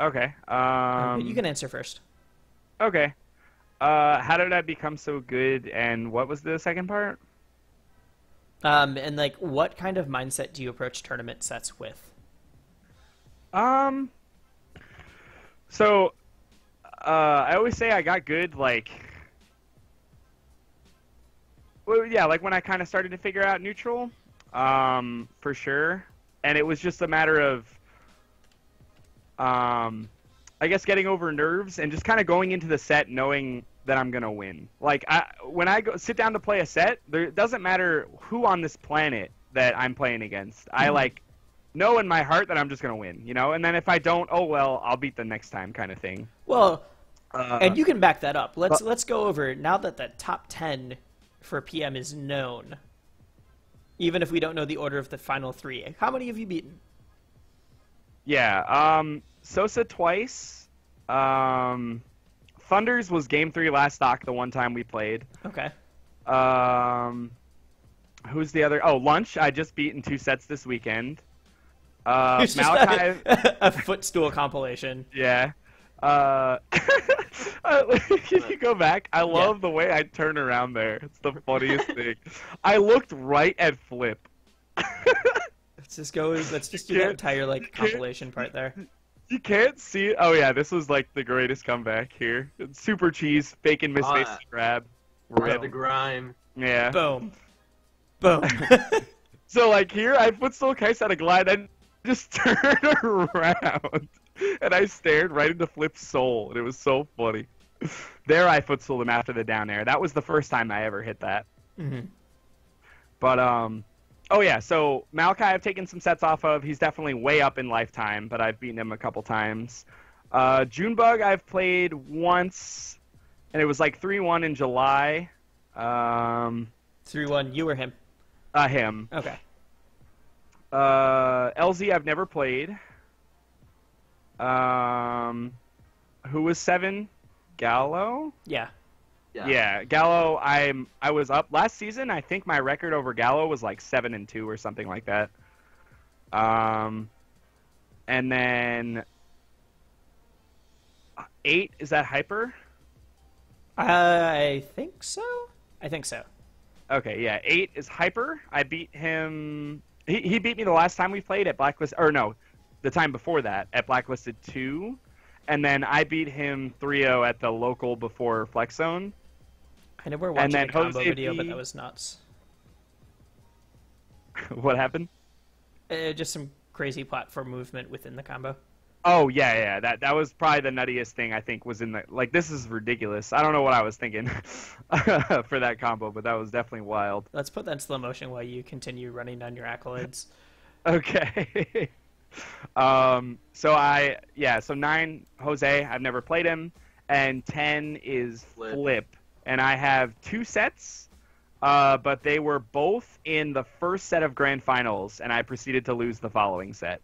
Okay. But you can answer first. Okay. How did I become so good, and what was the second part? And like, what kind of mindset do you approach tournament sets with? So, I always say I got good, like, well, yeah, like when I kind of started to figure out neutral, for sure, and it was just a matter of, I guess getting over nerves and just kind of going into the set knowing that I'm gonna win. Like, when I sit down to play a set, it doesn't matter who on this planet that I'm playing against. I like know in my heart that I'm just gonna win, you know. And then if I don't, oh well, I'll beat the next time, kind of thing. Well, and you can back that up. Let's go over now that the top 10 for PM is known. Even if we don't know the order of the final 3, how many have you beaten? Yeah, Sosa twice. Thunders was game 3 last stock, the one time we played. Okay. Who's the other? Oh, Lunch. I just beat in 2 sets this weekend. It's just Malachi. a footstool compilation. Yeah. If you go back, I love the way I turn around there. It's the funniest thing. I looked right at Flip. Let's just go. Let's just do that entire like compilation part there. You can't see it. Oh yeah, this was like the greatest comeback here. Super cheese, faking misface grab. Right the grime. Yeah. Boom. Boom. So like here, I footstool Kais at a glide and just turned around, and I stared right into Flip's soul, and it was so funny. There, I footstooled him after the down air. That was the first time I ever hit that. Mm-hmm. But oh yeah. So Malachi, I've taken some sets off of. He's definitely way up in lifetime, but I've beaten him a couple times. Junebug, I've played once, and it was like 3-1 in July. 3-1. You or him? Him. Okay. LZ, I've never played. Who was 7? Gallo? Yeah. Yeah, Gallo. I was up last season. I think my record over Gallo was like 7-2 or something like that. And then 8, is that Hyper? I think so. I think so. Okay, yeah. 8 is Hyper. I beat him. He beat me the last time we played at Blacklist. Or no, the time before that at Blacklisted 2. And then I beat him 3-0 at the local before Flex Zone. I know we're watching a combo Jose video, B... but that was nuts. What happened? Just some crazy platform movement within the combo. Oh yeah, yeah. That was probably the nuttiest thing I think was in the like. This is ridiculous. I don't know what I was thinking for that combo, but that was definitely wild. Let's put that in slow motion while you continue running down your accolades. Okay. So 9 Jose. I've never played him, and 10 is Flip, and I have 2 sets. But they were both in the first set of grand finals, and I proceeded to lose the following set.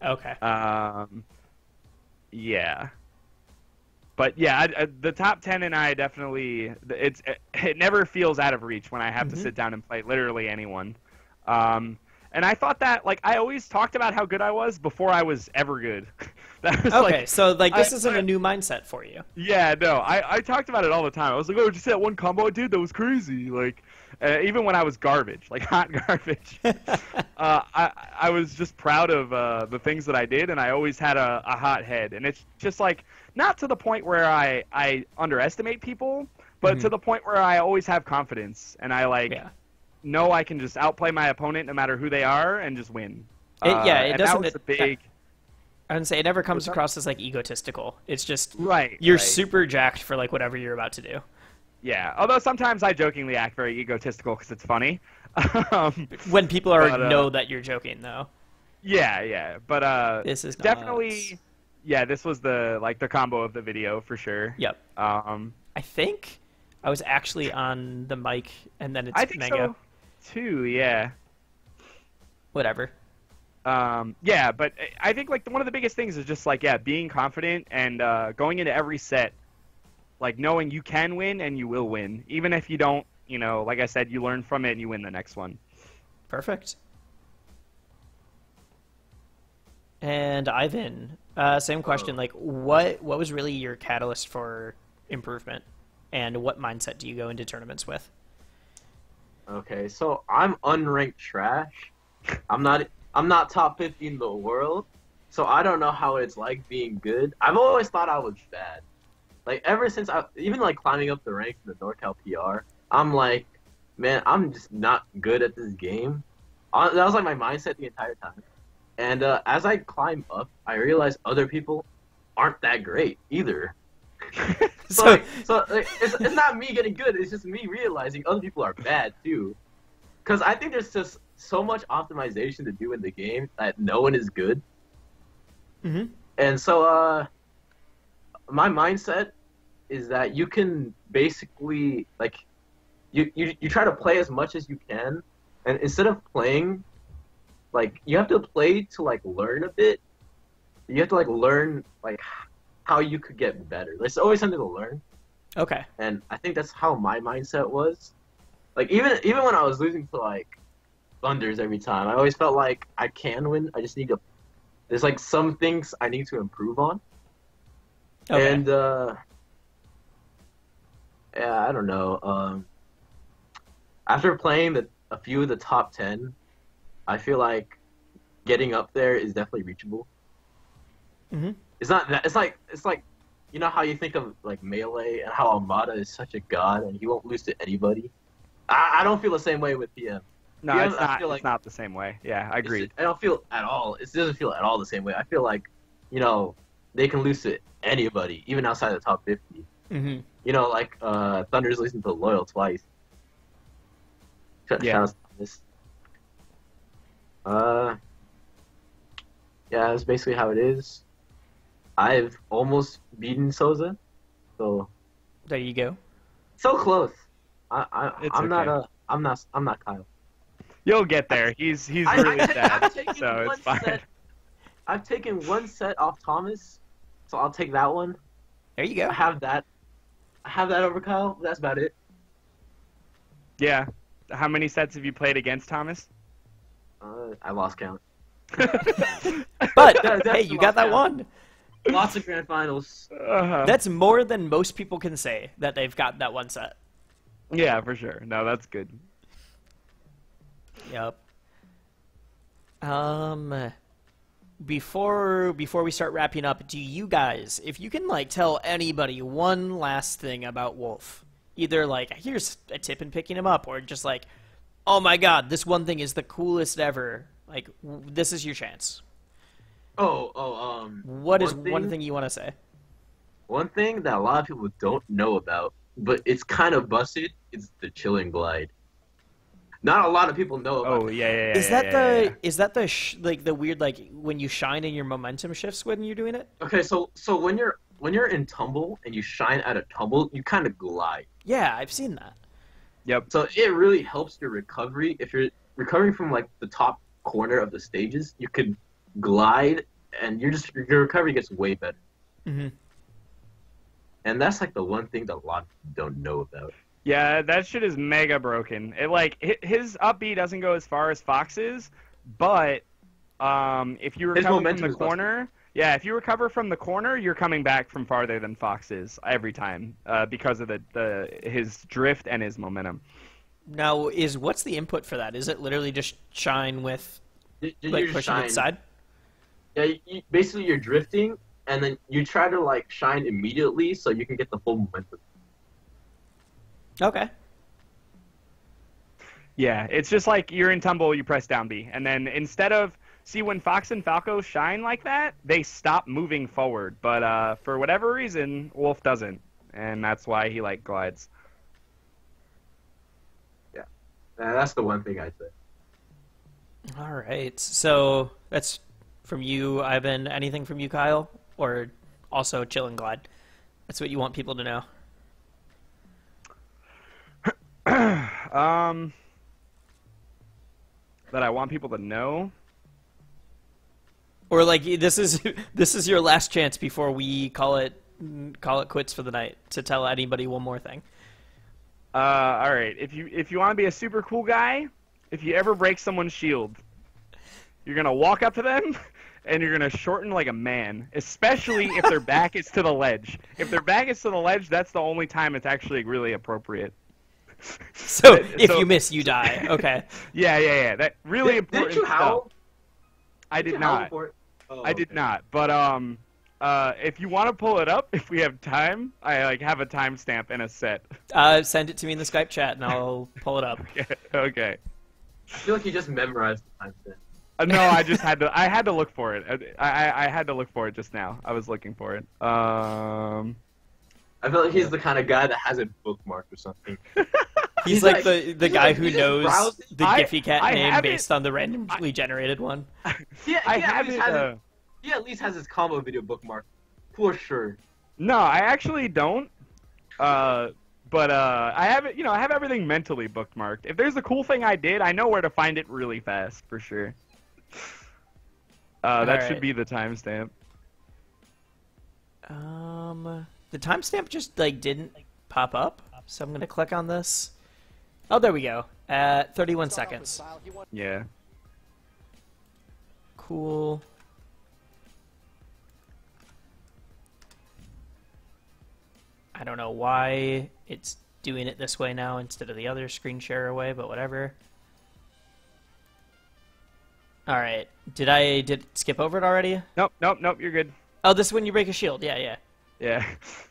Okay. Yeah. But yeah, the top 10 and I definitely it never feels out of reach when I have to sit down and play literally anyone. And I thought that like I always talked about how good I was before I was ever good. That was okay, so like this isn't a new mindset for you. Yeah, no, I talked about it all the time. I was like, oh, did you see that one combo I did? That was crazy. Like, even when I was garbage, like hot garbage, I was just proud of the things that I did, and I always had a hot head. And it's just like not to the point where I underestimate people, but to the point where I always have confidence, and I know I can just outplay my opponent no matter who they are and just win. It and doesn't. That was a big. I would say it never comes across as like egotistical. It's just right. You're super jacked for like whatever you're about to do. Yeah, although sometimes I jokingly act very egotistical because it's funny. When people know that you're joking, though. Yeah, but this is definitely. Yeah, this was the combo of the video for sure. Yep. I think I was actually on the mic, and then it's I think Mango. So too. Yeah. Whatever. Yeah, but I think like one of the biggest things is just like being confident and going into every set, like knowing you can win and you will win, even if you don't. You know, like I said, you learn from it and you win the next one. Perfect. And Ivan, same question. Like, what was really your catalyst for improvement, and what mindset do you go into tournaments with? Okay, so I'm unranked trash. I'm not top 50 in the world, so I don't know how it's like being good. I've always thought I was bad. Like, ever since even like climbing up the ranks in the NorCal PR, I'm like, man, I'm just not good at this game. That was like my mindset the entire time. And as I climb up, I realize other people aren't that great either. so it's not me getting good, it's just me realizing other people are bad too. Because I think there's just so much optimization to do in the game that no one is good. And so my mindset is that you can basically like you try to play as much as you can, and instead of playing, like you have to play to like learn a bit. You have to like learn like how you could get better. There's always something to learn. Okay. And I think that's how my mindset was. Like even when I was losing to like Thunders every time, I always felt like I can win. I just need to. There's like some things I need to improve on. Okay. And yeah, I don't know. After playing a few of the top 10, I feel like getting up there is definitely reachable. It's not that. It's like you know how you think of like Melee and how Armada is such a god and he won't lose to anybody. I don't feel the same way with PM. No, PM, it's not. It's not the same way. Yeah, I agree. I don't feel at all. It doesn't feel at all the same way. I feel like, you know, they can lose to anybody, even outside the top 50. You know, like Thunder's losing to Loyal twice. Yeah. Yeah, that's basically how it is. I've almost beaten Souza, so There you go. so close. It's I'm okay. I'm not Kyle. You'll get there. He's really sad, I've taken so one it's fine. set. I've taken one set off Thomas, so I'll take that one. There you go. I have that over Kyle. That's about it. Yeah. How many sets have you played against Thomas? I lost count. But Yeah, hey, you got that one. Lots of grand finals. That's more than most people can say that they've got that one set. Yeah, for sure. No, that's good. Yep. Before we start wrapping up, do you guys, if you can like tell anybody one last thing about Wolf, either like here's a tip in picking him up, or just like, oh my god, this one thing is the coolest ever. Like this is your chance. What is one one thing you want to say? One thing that a lot of people don't know about, but it's kind of busted, is the chilling glide. Not a lot of people know about Oh it. yeah, yeah, yeah. Is yeah, that yeah, the yeah. is that the like the weird like when you shine and your momentum shifts when you're doing it? Okay, so when you're in tumble and you shine at a tumble, you kind of glide. Yeah, I've seen that. Yep. So it really helps your recovery. If you're recovering from like the top corner of the stages, you can glide, and your recovery gets way better. Hmm. And that's like the one thing that a lot of people don't know about. Yeah, that shit is mega broken. It like his up B doesn't go as far as Fox's, but if you His recover from momentum the is busted. corner, yeah, if you recover from the corner, you're coming back from farther than Fox is every time because of the his drift and his momentum. Now, what's the input for that? Is it literally just shine with You like just pushing it shine. side? Yeah, basically you're drifting, and then you try to like shine immediately so you can get the full momentum. Okay. Yeah, it's just like you're in tumble, you press down B, and then instead of see when Fox and Falco shine like that, they stop moving forward. But for whatever reason, Wolf doesn't, and that's why he like glides. Yeah, that's the one thing I say. All right. So that's from you, Ivan. Anything from you, Kyle? Or also chill and glide? That's what you want people to know. That I want people to know. Or like this is your last chance before we call it quits for the night to tell anybody one more thing. All right. If you want to be a super cool guy, if you ever break someone's shield, you're gonna walk up to them and you're gonna shorten like a man, especially if their back is to the ledge. If their back is to the ledge, that's the only time it's actually really appropriate. So if you miss, you die. Okay. Yeah. That really important Didn't you stuff. howl? I Did did you howl not. for it? Oh, I did okay. not. But if you want to pull it up, if we have time, I like have a timestamp and a set. Send it to me in the Skype chat and I'll pull it up. Okay. I feel like you just memorized the timestamp. No, I just had to. I had to look for it. I had to look for it just now. I was looking for it. I feel like he's the kind of guy that has it bookmarked or something. He's like the guy who he's just knows browsing. the Giphy Cat I name have it- based on the randomly generated one. I have it. He at least has his combo video bookmarked. For sure. No, I actually don't. But I have it. You know, I have everything mentally bookmarked. If there's a cool thing I did, I know where to find it really fast for sure. That Alright. should be the timestamp. The timestamp just like didn't pop up, so I'm gonna click on this. Oh, there we go. At 31 seconds. Yeah. Cool. I don't know why it's doing it this way now instead of the other screen share way, but whatever. All right. Did it skip over it already? Nope. You're good. Oh, this is when you break a shield. Yeah. Yeah,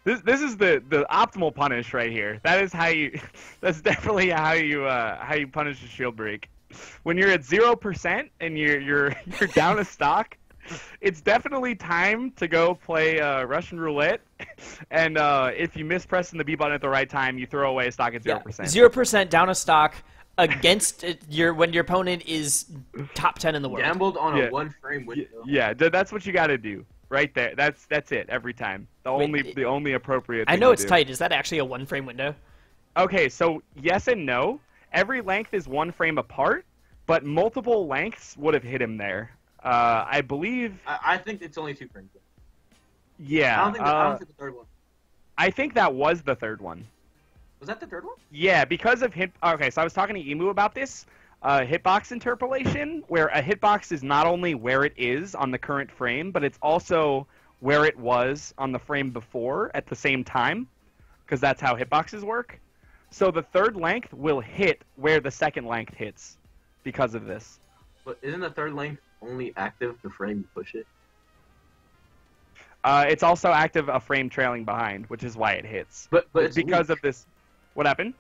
this is the optimal punish right here. That is how you. That's definitely how you punish a shield break. When you're at 0% and you're down a stock, it's definitely time to go play Russian roulette. And if you miss pressing the B button at the right time, you throw away a stock at 0%. 0% down a stock against when your opponent is top 10 in the world. Gambled on a one-frame window. Yeah, that's what you got to do. Right there. That's it every time. The only appropriate thing I know to it's do. tight. Is that actually a one-frame window? Okay, so yes and no. Every length is one frame apart, but multiple lengths would have hit him there. I believe. I think it's only 2 frames. Yeah. I don't think the third one. I think that was the third one. Was that the third one? Yeah, because of hit. Okay, so I was talking to Emu about this. Hitbox interpolation, where a hitbox is not only where it is on the current frame, but it's also where it was on the frame before at the same time, because that's how hitboxes work. So the third length will hit where the second length hits because of this. But isn't the third length only active the frame you push it? It's also active a frame trailing behind, which is why it hits. But it's because weak. of this. What happened?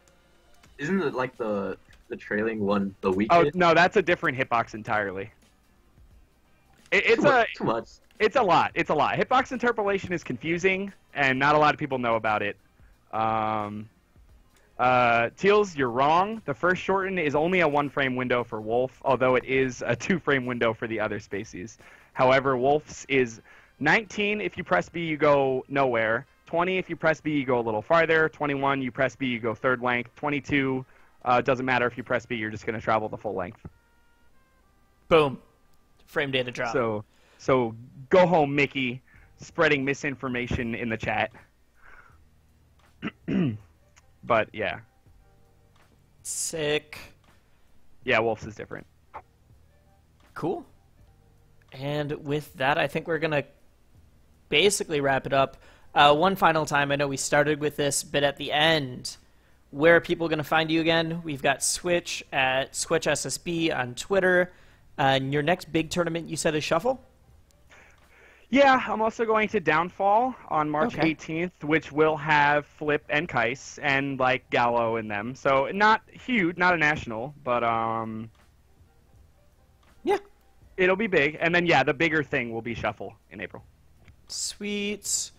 Isn't it like the trailing one the weak Oh, hit? no, that's a different hitbox entirely. Too much. It's a lot. It's a lot. Hitbox interpolation is confusing, and not a lot of people know about it. Teals, you're wrong. The first shorten is only a 1-frame window for Wolf, although it is a 2-frame window for the other species. However, Wolf's is 19 if you press B, you go nowhere. 20 if you press B, you go a little farther. 21, you press B, you go third length. 22, doesn't matter if you press B, you're just going to travel the full length. Boom. Frame data drop. So go home, Mickey, spreading misinformation in the chat. But, yeah. Sick. Yeah, Wolf's is different. Cool. And with that, I think we're going to basically wrap it up. One final time, I know we started with this, but at the end, where are people going to find you again? We've got Switch at SwitchSSB on Twitter. And your next big tournament, you said, is Shuffle? Yeah, I'm also going to Downfall on March Okay. 18th, which will have Flip and Kais and, like, Gallo in them. So not huge, not a national, but, Yeah. it'll be big. And then, yeah, the bigger thing will be Shuffle in April. Sweet.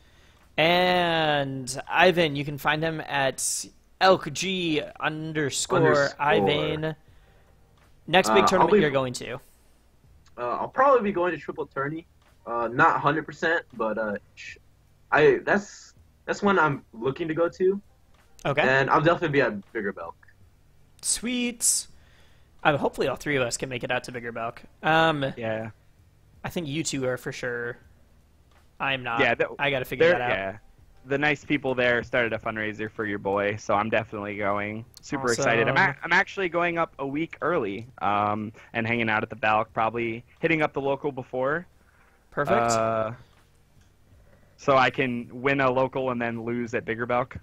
And Ivayne, you can find him at ElkG_Ivayne. Next big tournament you're going to? I'll probably be going to Triple Tourney. Not 100%, but that's one I'm looking to go to. Okay. And I'll definitely be at Bigger Belk. Sweet. Hopefully all three of us can make it out to Bigger Belk. Yeah. I think you two are for sure. I'm not. Yeah, I got to figure that out. Yeah. The nice people there started a fundraiser for your boy, so I'm definitely going. Super excited. Awesome. I'm actually going up a week early and hanging out at the Balk, probably hitting up the local before. Perfect. So I can win a local and then lose at Bigger Belk.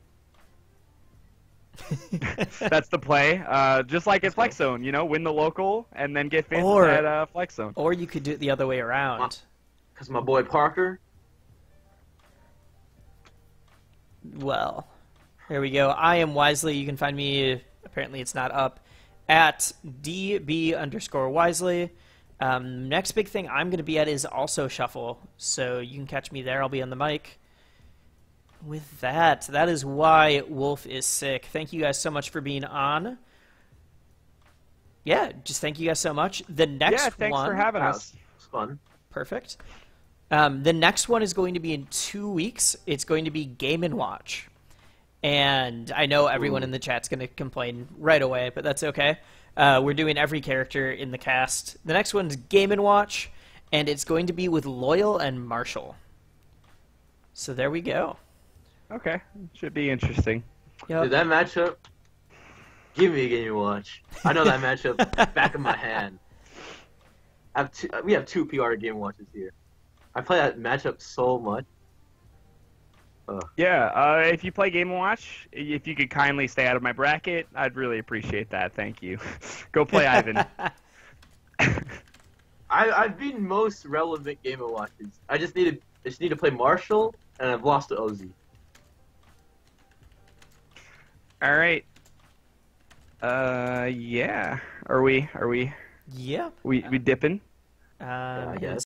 That's the play. Just like at Flex Zone, win the local and then get fans at Flex Zone. Or you could do it the other way around. Because my boy Parker. Well, here we go. I am Wisely. You can find me, apparently it's not up, at DB_Wisely. Next big thing I'm going to be at is also Shuffle, so you can catch me there. I'll be on the mic. With that is why Wolf is sick. Thank you guys so much for being on. Yeah, just thank you guys so much. The next thanks one... for having us. It was fun. Perfect. The next one is going to be in 2 weeks. It's going to be Game & Watch. And I know everyone in the chat's going to complain right away, but that's okay. We're doing every character in the cast. The next one's Game & Watch, and it's going to be with Loyal and Marshall. So there we go. Okay. Should be interesting. Yep. Dude, that matchup, give me a Game & Watch. I know that matchup back of my hand. We have 2 PR Game & Watches here. I play that matchup so much. Yeah, if you play Game & Watch, if you could kindly stay out of my bracket, I'd really appreciate that. Thank you. Go play Ivan. I've been most relevant Game & Watches. I just need to play Marshall, and I've lost to Ozzy. All right. Yeah. Are we? Yeah. We dipping? I guess.